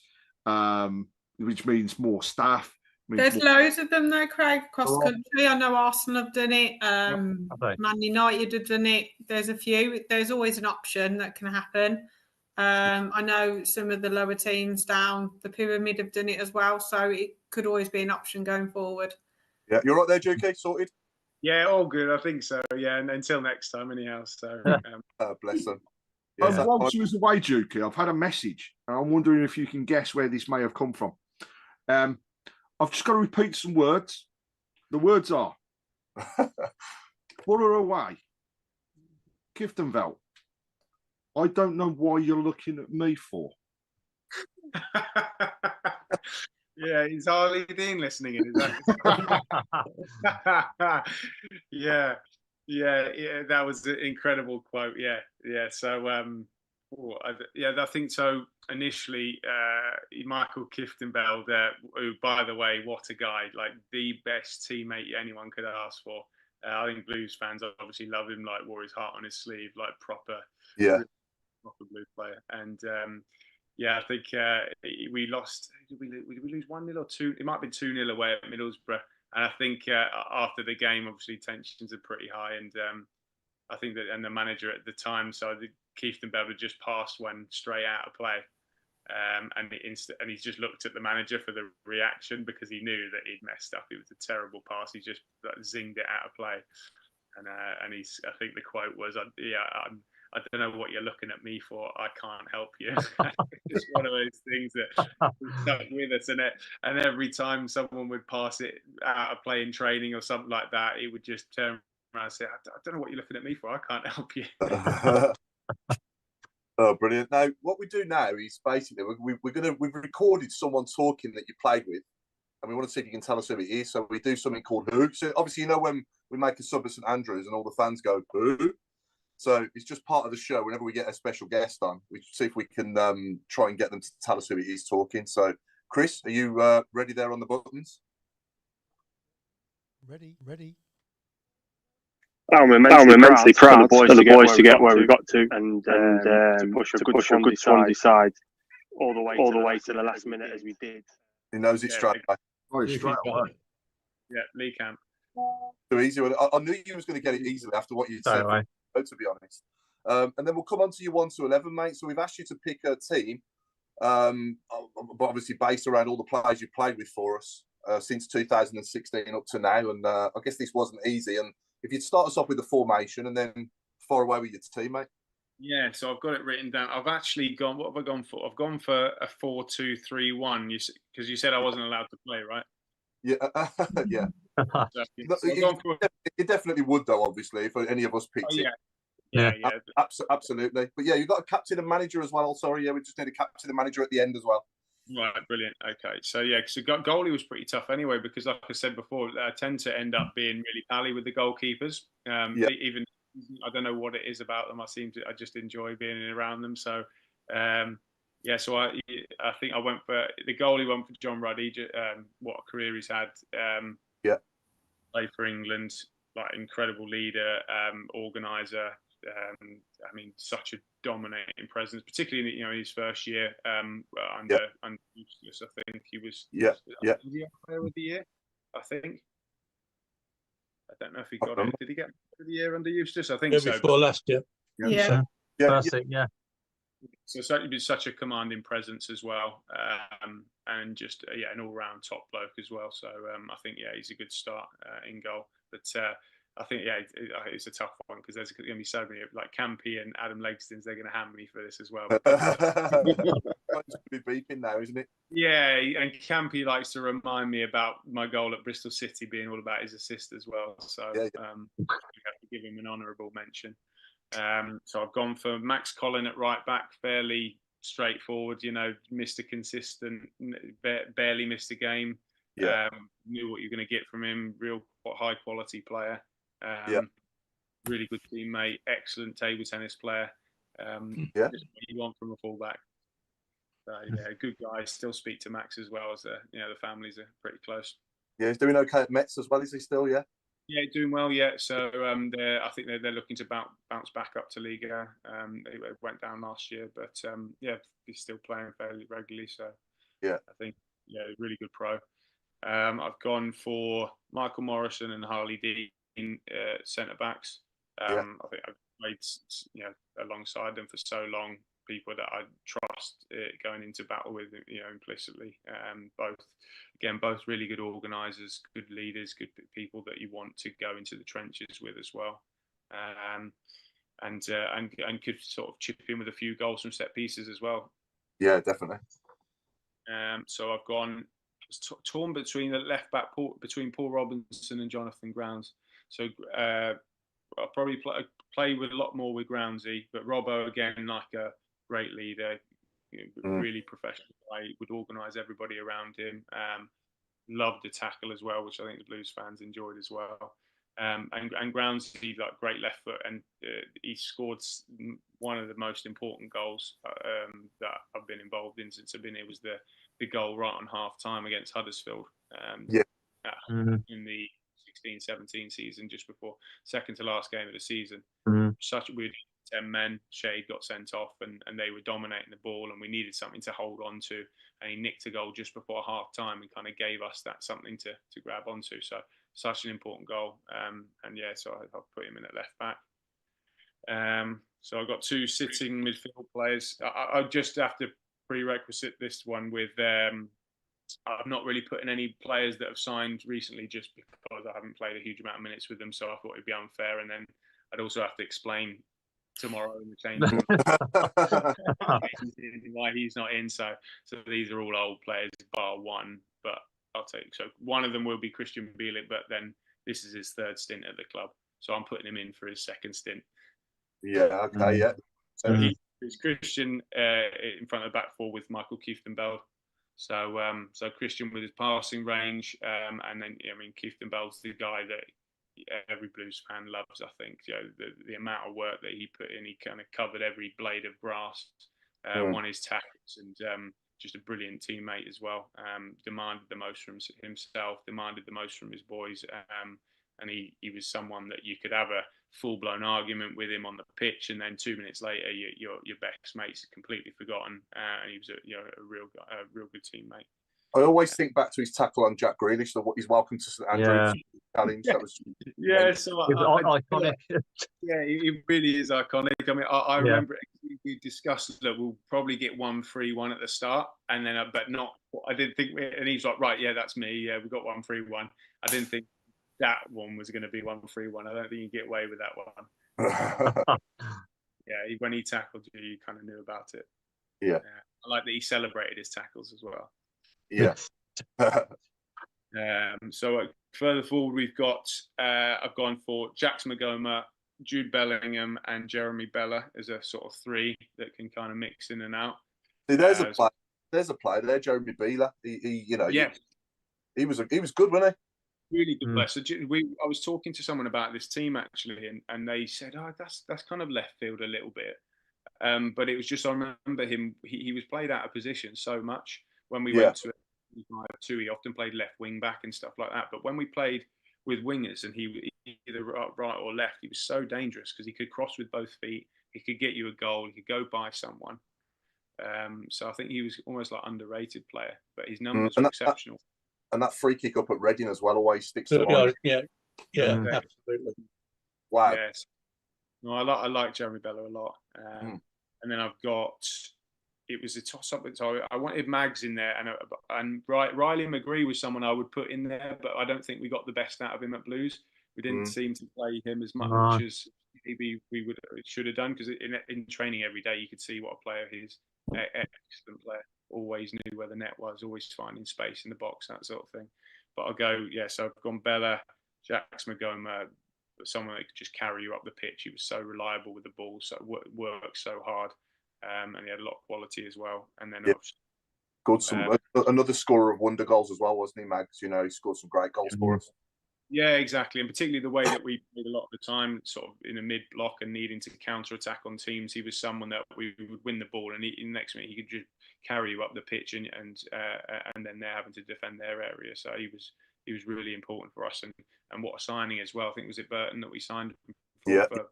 which means more staff. There's loads of them though, Craig, across country. I know Arsenal have done it. Man United have done it. There's a few. There's always an option that can happen. I know some of the lower teams down the pyramid have done it as well, so it could always be an option going forward. Yeah, you're right there, Jukey. Sorted. Yeah, all good. I think so. Yeah, and until next time, anyhow. So bless them. Yeah, whilst you was away, Jukey, I've had a message, and I'm wondering if you can guess where this may have come from. I've just got to repeat some words. The words are Borough away, Cliftonville. I don't know why you're looking at me for. Yeah, is Harley Dean listening in? Is that... yeah, that was an incredible quote. Yeah. So, I think so. Initially, Michael Cliftonville there, who, by the way, what a guy! Like the best teammate anyone could ask for. I think Blues fans obviously love him. Like wore his heart on his sleeve, like proper Blues player. And I think we lost. Did we lose 1-0 or 2? It might have been 2-0 away at Middlesbrough. And I think after the game, obviously tensions are pretty high, and I think that the manager at the time, so Cliftonville had just passed one straight out of play, And he's just looked at the manager for the reaction because he knew that he'd messed up. It was a terrible pass. He just zinged it out of play. And I think the quote was, I don't know what you're looking at me for. I can't help you. It's one of those things that stuck with us. And every time someone would pass it out of play in training or something like that, he would just turn around and say, I don't know what you're looking at me for. I can't help you. Oh, brilliant. Now, what we do now is basically we've recorded someone talking that you played with, and we want to see if you can tell us who it is. So we do something called Who. So obviously, when we make a sub at St Andrews and all the fans go, Who? So it's just part of the show. Whenever we get a special guest on, we see if we can try and get them to tell us who it is talking. So, Chris, are you ready there on the buttons? Ready. I'm immensely proud for the boys to get where we got to and to push a good Swansea side all the way to the last minute as we did. He knows it straight away. Oh, straight away. Yeah, Lee Camp. Too easy. I knew you was going to get it easily after what you'd said, to be honest. And then we'll come on to your 1 to 11, mate. So we've asked you to pick a team, but obviously based around all the players you've played with for us since 2016 up to now. And I guess this wasn't easy. And if you'd start us off with the formation and then far away with your team, mate. Yeah, so I've got it written down. I've actually gone. What have I gone for? I've gone for a 4-2-3-1. Because you said I wasn't allowed to play, right? Yeah, yeah. It definitely would, though. Obviously, if any of us picked it. Yeah. Absolutely. But yeah, you've got a captain and manager as well. Sorry, yeah, we just need a captain and manager at the end as well. Right, brilliant. Okay, so yeah, so goalie was pretty tough anyway because, like I said before, I tend to end up being really pally with the goalkeepers. Even I don't know what it is about them. I just enjoy being around them. So so I think I went for the goalie. Went for John Ruddy. What a career he's had. Played for England, like incredible leader, organizer. Such a dominating presence, particularly in his first year under Eustace. I think he was player of the year. I think. I don't know if he got it. Did he get player of the year under Eustace? I think so. Before last year. Yeah. So certainly been such a commanding presence as well, and just an all-round top bloke as well. So I think he's a good start in goal, but. I think it's a tough one because there's going to be so many like Campy and Adam Legstons. They're going to hammer me for this as well. It's be beeping now, isn't it? Yeah, and Campy likes to remind me about my goal at Bristol City being all about his assist as well. So we have to give him an honourable mention. So I've gone for Max Collin at right back, fairly straightforward. Mr. Consistent, barely missed a game. Knew what you're going to get from him. Real high quality player. Really good teammate, excellent table tennis player. Just what you want from a fullback. So good guy. Still speak to Max as well as the families are pretty close. Yeah, he's doing okay at Mets as well. Is he still? Yeah, doing well. Yeah, so I think they're looking to bounce back up to Liga. They went down last year, but he's still playing fairly regularly. So I think really good pro. I've gone for Michael Morrison and Harley Dean centre backs. I think I've played alongside them for so long. People that I trust going into battle with, implicitly. Both really good organisers, good leaders, good people that you want to go into the trenches with as well. And could sort of chip in with a few goals from set pieces as well. Yeah, definitely. So I've gone torn between the left back between Paul Robinson and Jonathan Grounds. So I'll probably play with a lot more with Groundsy, but Robbo again, like a great leader, really professional. Would organise everybody around him. Loved the tackle as well, which I think the Blues fans enjoyed as well. And Groundsy, like great left foot, and he scored one of the most important goals that I've been involved in since I've been here. Was the goal right on half time against Huddersfield in the 16-17 season, just before second to last game of the season. Such a weird 10 men. Shade got sent off and they were dominating the ball, and we needed something to hold on to, and he nicked a goal just before half time and kind of gave us that something to grab onto. So such an important goal. So I'll put him in at left back. So I've got two sitting midfield players. I just have to prerequisite this one with. I've not really put in any players that have signed recently, just because I haven't played a huge amount of minutes with them. So I thought it'd be unfair, and then I'd also have to explain tomorrow in the change room why he's not in. So these are all old players, bar one. But I'll take one of them will be Christian Bielik, but then this is his third stint at the club, so I'm putting him in for his second stint. Yeah. Okay. Yeah. So he's Christian in front of the back four with Michael Kieftenbeld. So Christian with his passing range, and then Kieftenbeld's the guy that every Blues fan loves. I think the amount of work that he put in, he kind of covered every blade of grass, won his tackles, and just a brilliant teammate as well. Demanded the most from himself, demanded the most from his boys, and he was someone that you could have a full-blown argument with him on the pitch, and then 2 minutes later, your best mate's completely forgotten, and he was a real good teammate. I always think back to his tackle on Jack Grealish, he's welcome to St Andrews challenge. That was iconic. Yeah, he really is iconic. I mean, I remember we discussed that we'll probably get 1-3-1 at the start, and then but not. I didn't think, and he's like, right, yeah, that's me. Yeah, we got 1-3-1. I didn't think that one was going to be 1-3-1. I don't think you get away with that one. Yeah, when he tackled you, you kind of knew about it. Yeah. I like that he celebrated his tackles as well. Yeah. So further forward, we've got I've gone for Jax Magoma, Jude Bellingham, and Jeremy Bella as a sort of three that can kind of mix in and out. See, there's a player there, Jeremy Bela. He was good, wasn't he? Really good player. So I was talking to someone about this team actually, and they said, "Oh, that's kind of left field a little bit." But it was just, I remember him. He was played out of position so much when we went to two. He often played left wing back and stuff like that. But when we played with wingers and he either right or left, he was so dangerous because he could cross with both feet. He could get you a goal. He could go by someone. So I think he was almost like underrated player, but his numbers were exceptional. And that free kick up at Reading as well always sticks to mind. Yeah, absolutely. Wow. Yes. No, I like Jeremy Bella a lot. And then I've got, it was a toss-up. So I wanted Mags in there, and Riley McGree was someone I would put in there, but I don't think we got the best out of him at Blues. We didn't seem to play him as much as maybe we should have done, because in training every day you could see what a player he is. Excellent player. Always knew where the net was, always finding space in the box, that sort of thing. But I'll go, so I've gone Bella, Jax Magoma, someone that could just carry you up the pitch. He was so reliable with the ball, so worked so hard, and he had a lot of quality as well. And then good, another scorer of wonder goals as well, wasn't he, Mags? He scored some great goals for us. Yeah, exactly, and particularly the way that we played a lot of the time, sort of in a mid block and needing to counter attack on teams. He was someone that we would win the ball, and next minute he could just carry you up the pitch, and then they're having to defend their area. So he was really important for us, and what a signing as well. I think was it Burton that we signed for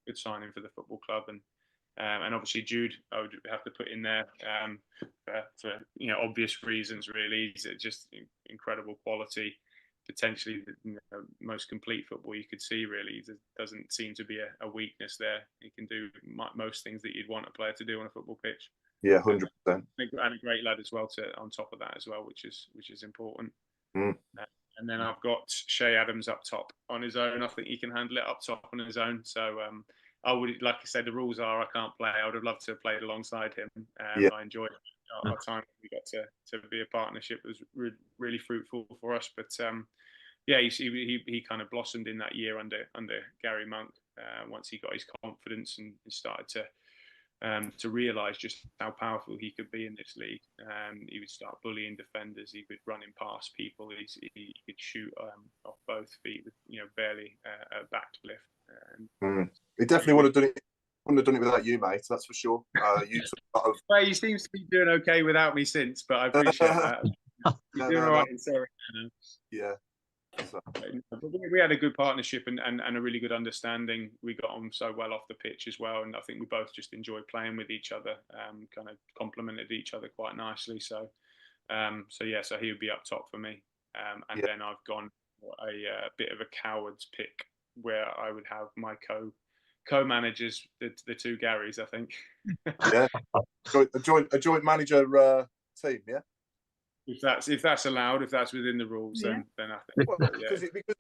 good signing for the football club, and obviously Jude I would have to put in there for obvious reasons. Really, he's just incredible quality, potentially the most complete football you could see. Really, there doesn't seem to be a weakness there. He can do most things that you'd want a player to do on a football pitch. Yeah, 100%. And a great lad as well on top of that as well, which is important. And then I've got Shea Adams up top on his own. I think he can handle it up top on his own. So I would, like I said, the rules are I can't play. I would have loved to have played alongside him. I enjoyed our time. We got to be a partnership. It was really fruitful for us. But he kind of blossomed in that year under Gary Monk. Once he got his confidence and started to realise just how powerful he could be in this league. He would start bullying defenders. He would run in past people. He could shoot off both feet with barely a backlift. He definitely would have done it. Wouldn't have done it without you, mate. That's for sure. Well, he seems to be doing okay without me since, but I appreciate that. He's doing all right in Surrey now. Yeah. We had a good partnership and a really good understanding. We got on so well off the pitch as well, and I think we both just enjoyed playing with each other. Kind of complemented each other quite nicely. So he would be up top for me. Then I've gone for a bit of a coward's pick, where I would have my co-managers, the two Garys, I think. Yeah, a joint manager team. Yeah, if that's allowed, if that's within the rules, then I think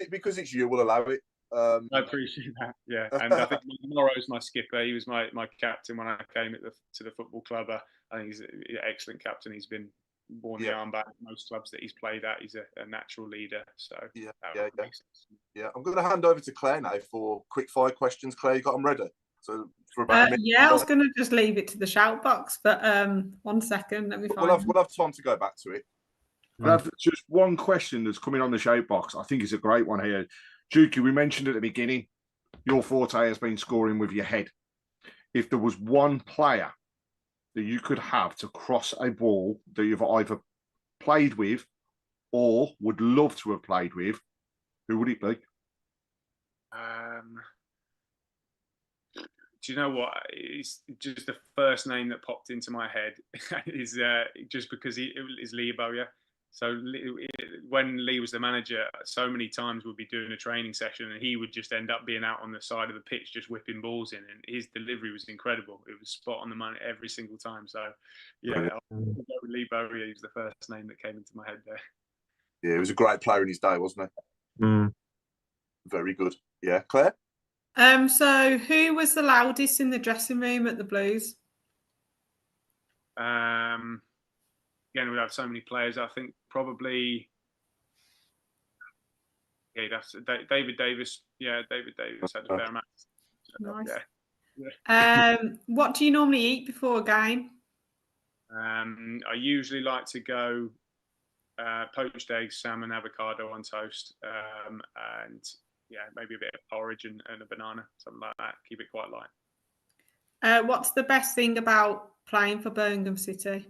because it's you, we'll allow it. I appreciate that. Yeah, and I think Morrow's my skipper. He was my captain when I came to the football club. I think he's an excellent captain. He's been worn the armband at most clubs that he's played at. He's a natural leader. So yeah. I'm going to hand over to Claire now for quick fire questions. Claire, you got them ready? So for about a minute. Yeah, I was going to just leave it to the shout box, but 1 second, let me find. We'll have time to go back to it. I have just one question that's coming on the shout box. I think it's a great one here. Jukey, we mentioned at the beginning, your forte has been scoring with your head. If there was one player that you could have to cross a ball that you've either played with or would love to have played with, who would it be? Do you know what? It's just the first name that popped into my head is just because he is Lee Bowyer. So when Lee was the manager, so many times we'd be doing a training session and he would just end up being out on the side of the pitch just whipping balls in, and his delivery was incredible. It was spot on the money every single time. So yeah, Lee Bowyer was the first name that came into my head there. Yeah, he was a great player in his day, wasn't he? Very good. Yeah, Claire? So who was the loudest in the dressing room at the Blues? Again, we had so many players. I think probably that's David Davis. Yeah, David Davis had a fair amount. Nice. Yeah. What do you normally eat before a game? I usually like to go poached eggs, salmon, avocado on toast, and maybe a bit of porridge and a banana, something like that. Keep it quite light. What's the best thing about playing for Birmingham City?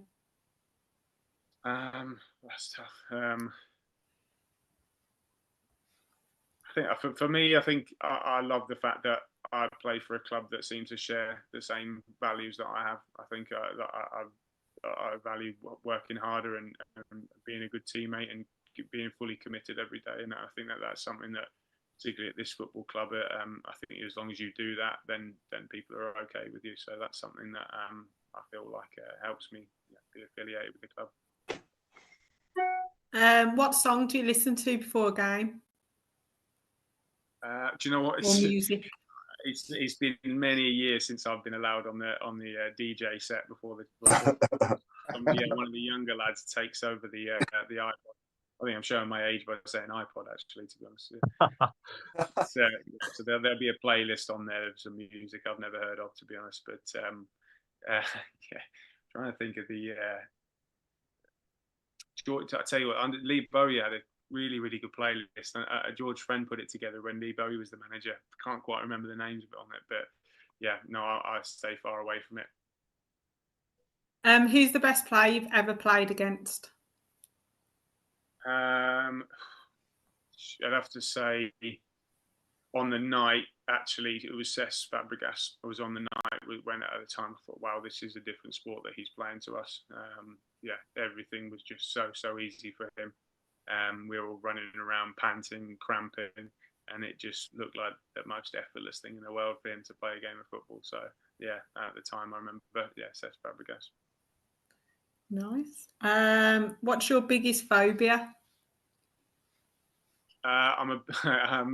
That's tough. I think for me, I love the fact that I play for a club that seems to share the same values that I have. I think that I value working harder and being a good teammate and being fully committed every day. And I think that that's something that, particularly at this football club, I think as long as you do that, then people are okay with you. So that's something that I feel like helps me be affiliated with the club. What song do you listen to before a game? Do you know what? Or music? It's been many years since I've been allowed on the DJ set before one of the younger lads takes over the iPod. I think I'm showing my age by saying iPod, actually, to be honest. So there'll be a playlist on there of some music I've never heard of, to be honest. But trying to think of the. I tell you what, Lee Bowyer had a really, really good playlist. George Friend put it together when Lee Bowyer was the manager. Can't quite remember the names of it on it, but I stay far away from it. Who's the best player you've ever played against? I'd have to say on the night, actually, it was Cesc Fabregas. I was on the night when at the time I thought, wow, this is a different sport that he's playing to us. Everything was just so easy for him. We were all running around, panting, cramping, and it just looked like the most effortless thing in the world for him to play a game of football. So, at the time I remember, Cesc Fabregas. Nice. What's your biggest phobia? I'm a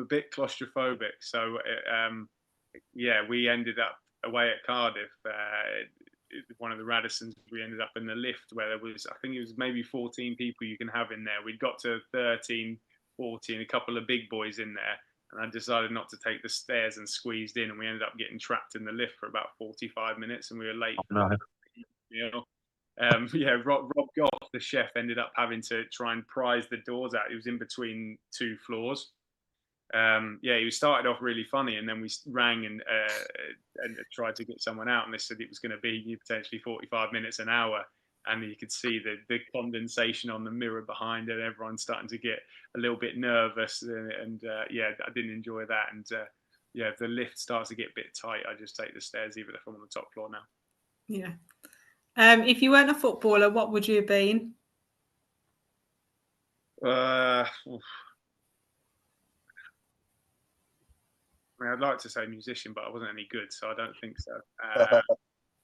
bit claustrophobic. So, we ended up away at Cardiff. One of the Radissons, we ended up in the lift where there was, I think it was maybe 14 people you can have in there. We'd got to 13, 14, a couple of big boys in there. And I decided not to take the stairs and squeezed in. And we ended up getting trapped in the lift for about 45 minutes and we were late. Oh, no. Rob Goff, the chef, ended up having to try and prise the doors out. He was in between two floors. He started off really funny, and then we rang and tried to get someone out, and they said it was going to be potentially 45 minutes, an hour, and you could see the condensation on the mirror behind it. Everyone's starting to get a little bit nervous, and I didn't enjoy that. And if the lift starts to get a bit tight, I just take the stairs, even if I'm on the top floor now. Yeah. If you weren't a footballer, what would you have been? mean, I'd like to say musician, but I wasn't any good, so I don't think so.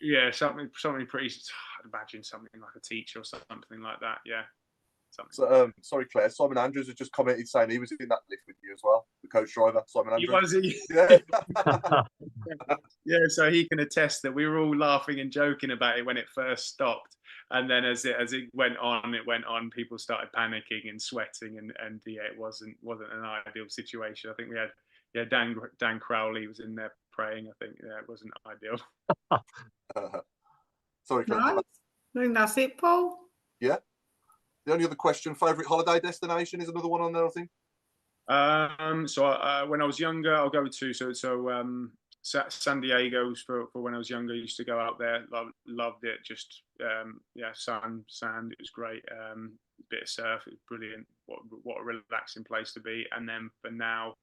Yeah, something pretty. I'd imagine something like a teacher or something like that. Yeah. So, sorry, Claire. Simon Andrews has just commented saying he was in that lift with you as well. The coach driver, Simon Andrews. He was. Yeah. Yeah. So he can attest that we were all laughing and joking about it when it first stopped, and then as it went on, people started panicking and sweating, and yeah, it wasn't an ideal situation. I think we had Dan Crowley was in there praying. I think it wasn't ideal. Sorry, Claire. Nice. I think that's it, Paul. Yeah. The only other question, favourite holiday destination is another one on there, I think. So when I was younger, I'll go to San Diego's for when I was younger. I used to go out there, loved it. Just sand. It was great. Bit of surf, it was brilliant. What a relaxing place to be. And then for now,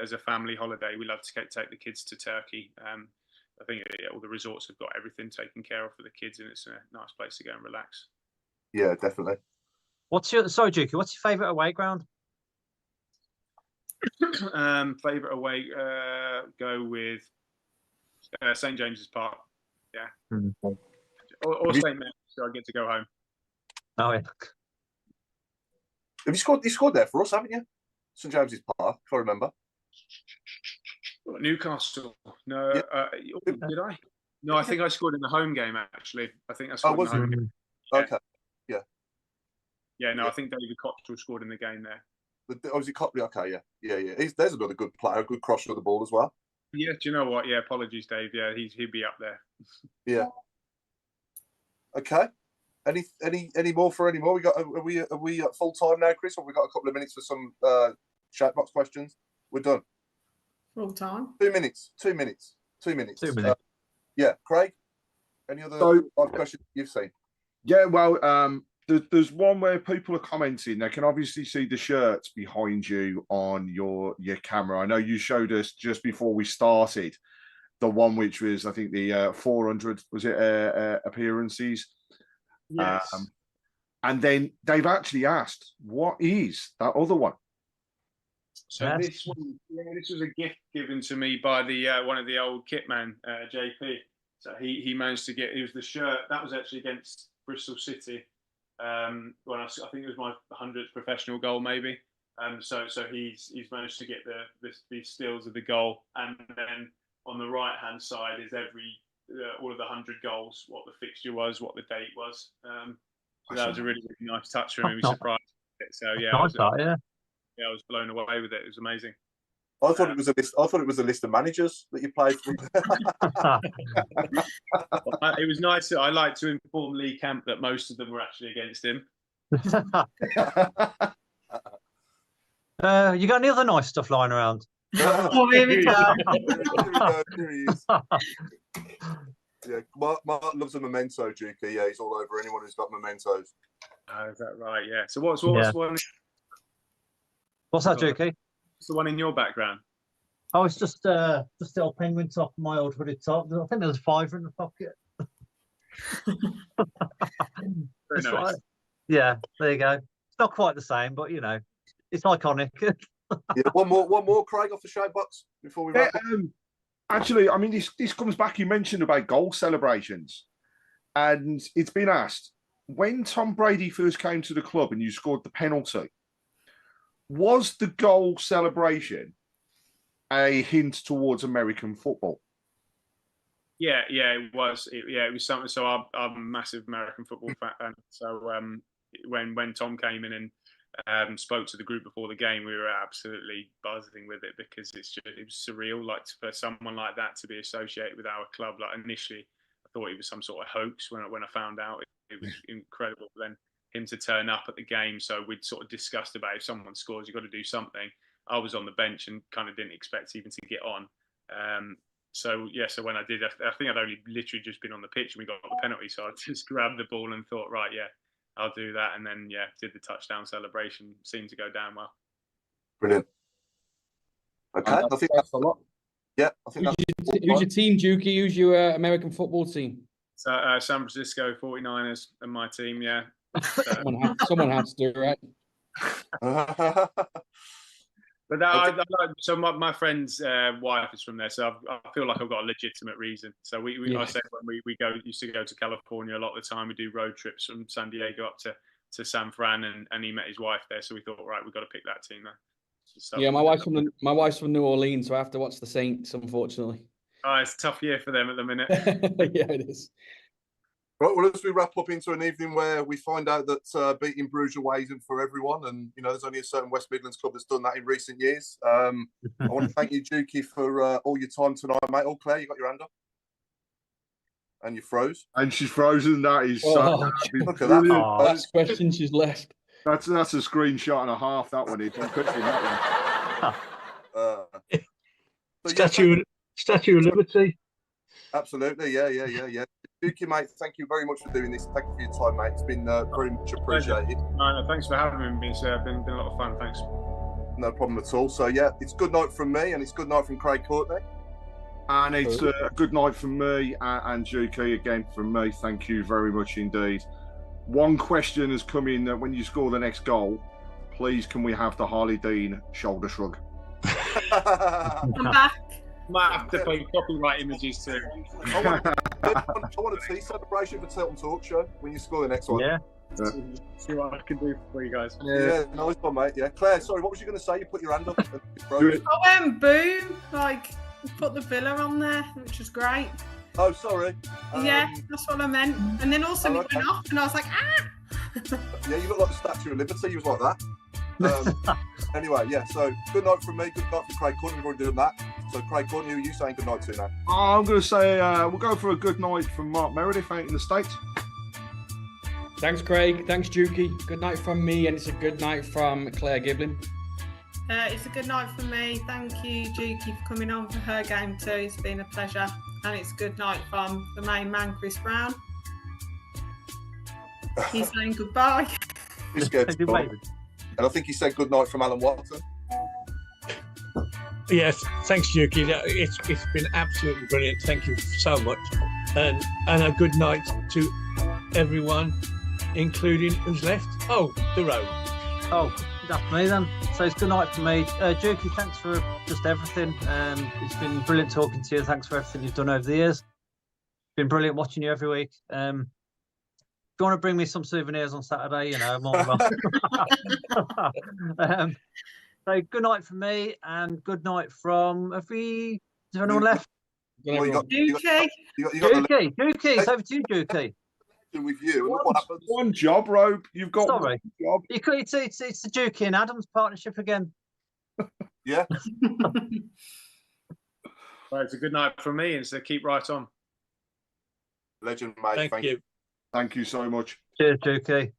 as a family holiday, we love to take the kids to Turkey. I think all the resorts have got everything taken care of for the kids, and it's a nice place to go and relax. Yeah, definitely. Sorry, Jukey, what's your favourite away ground? Favourite away, go with St James's Park. Yeah. Or St Mary's, so I get to go home. Oh yeah. Have you scored? You scored there for us, haven't you? St James's Park, if I remember. Newcastle. No, did I? No, I think I scored in the home game. Actually, I think I scored in the home game. Yeah. Okay. Yeah. Yeah. No, I think David Cottrell scored in the game there. Was it Cottrell? Okay. Yeah. There's another good player, a good crosser of the ball as well. Yeah. Do you know what? Yeah. Apologies, Dave. Yeah, he'd be up there. Yeah. Okay. Any more for any more? Are we at full time now, Chris? Or we got a couple of minutes for some chat box questions? We're done. Full time. 2 minutes. 2 minutes. 2 minutes. Yeah, Craig. Any other questions you've seen? Yeah, well, there's one where people are commenting. They can obviously see the shirts behind you on your camera. I know you showed us just before we started the one which was, I think, the 400 was it appearances. Yes. And then they've actually asked, what is that other one? So this was a gift given to me by the one of the old kitman, JP. So he managed to get. It was the shirt that was actually against Bristol City. When I think it was my 100th professional goal, maybe. So he's managed to get the stills of the goal, and then on the right hand side is all of the 100 goals, what the fixture was, what the date was. So that was a really, really nice touch for me. We surprised it. So yeah, I was blown away with it. It was amazing. I thought it was a list. I thought it was a list of managers that you played for. It was nice. I like to inform Lee Camp that most of them were actually against him. You got any other nice stuff lying around? Oh, here we go. Here he is. Yeah, Mark loves a memento, Jukey. Yeah, he's all over anyone who's got mementos. Oh, is that right? Yeah. So what's one? What's that, Jukey? What's the one in your background? Oh, it's just the old penguin top, my old hooded top. I think there's a £5 in the pocket. Very nice. Right. Yeah, there you go. It's not quite the same, but it's iconic. Yeah, one more, Craig, off the shout box before we wrap up. Actually, I mean, this comes back. You mentioned about goal celebrations, and it's been asked, when Tom Brady first came to the club and you scored the penalty, was the goal celebration a hint towards American football? Yeah, it was. It was something. So I'm a massive American football fan. So when Tom came in and spoke to the group before the game, we were absolutely buzzing with it because it was surreal. Like for someone like that to be associated with our club. Like initially, I thought it was some sort of hoax when I found out. It was incredible. Then him to turn up at the game. So we'd sort of discussed about if someone scores, you've got to do something. I was on the bench and kind of didn't expect even to get on. So when I did, I think I'd only literally just been on the pitch and we got the penalty. So I just grabbed the ball and thought, right, yeah, I'll do that. And then, did the touchdown celebration. Seemed to go down well. Brilliant. Okay, I think that's a lot. Yeah, I think who's your team, Jukey? Who's your American football team? So San Francisco 49ers and my team, yeah. Someone has to, right? But so my friend's wife is from there, so I feel like I've got a legitimate reason. So I said when we used to go to California a lot of the time. We do road trips from San Diego up to San Fran, and he met his wife there. So we thought, right, we've got to pick that team there. So yeah, my wife's from New Orleans, so I have to watch the Saints, unfortunately. Oh, it's a tough year for them at the minute. Yeah, it is. Right, well, as we wrap up into an evening where we find out that beating Bruges away isn't for everyone, and there's only a certain West Midlands club that's done that in recent years. I want to thank you, Jukey, for all your time tonight, mate. Oh, Claire, you got your hand up, and you froze, and she's frozen. That is look at that. Last question she's left. That's a screenshot and a half. That one is. I'm cutting that one. Statue of Liberty. Absolutely, yeah. Jukey, mate, thank you very much for doing this. Thank you for your time, mate. It's been very much appreciated. No, thanks for having me. It's been a lot of fun. Thanks. No problem at all. So, yeah, it's good night from me, and it's good night from Craig Courtney. And it's a good night from me and Jukey again from me. Thank you very much indeed. One question has come in that when you score the next goal, please can we have the Harley Dean shoulder shrug? I'm back. Might have to play copyright images too. I want a tea celebration for Tilton Talk Show when you score the next one. Yeah. See what I can do for you guys. Yeah, nice one, mate. Yeah, Claire, sorry, what was you going to say? You put your hand up. Boom! Like, put the Villa on there, which was great. Oh, sorry. Yeah, that's what I meant. And then also it went off, and I was like, ah! Yeah, you look like the Statue of Liberty. You was like that. Anyway, yeah, so good night from me, good night from Craig Courtney. We've already done that. So, Craig Courtney, who are you saying good night to now? I'm going to say we'll go for a good night from Mark Meredith out in the States. Thanks, Craig. Thanks, Jukey. Good night from me, and it's a good night from Claire Giblin. It's a good night from me. Thank you, Jukey, for coming on for her game too. It's been a pleasure. And it's a good night from the main man, Chris Brown. He's saying goodbye. He's scared to go. And I think he said good night from Alan Watson. Yes, thanks, Jukey. It's been absolutely brilliant. Thank you so much. And a good night to everyone, including who's left? Oh, the road. Oh, that's me then. So it's good night for me. Jukey, thanks for just everything. It's been brilliant talking to you. Thanks for everything you've done over the years. It's been brilliant watching you every week. If you want to bring me some souvenirs on Saturday, more than welcome. So good night from me, and good night from is there anyone left? Jukey. Jukey, it's over to you, Jukey. With you, and look what happens. One job, Robe. You've got one job. It's the Jukey and Adams partnership again. Yeah. Well, it's a good night from me, and so keep right on. Legend, mate. Thank you. Thank you so much. Cheers, Jukey.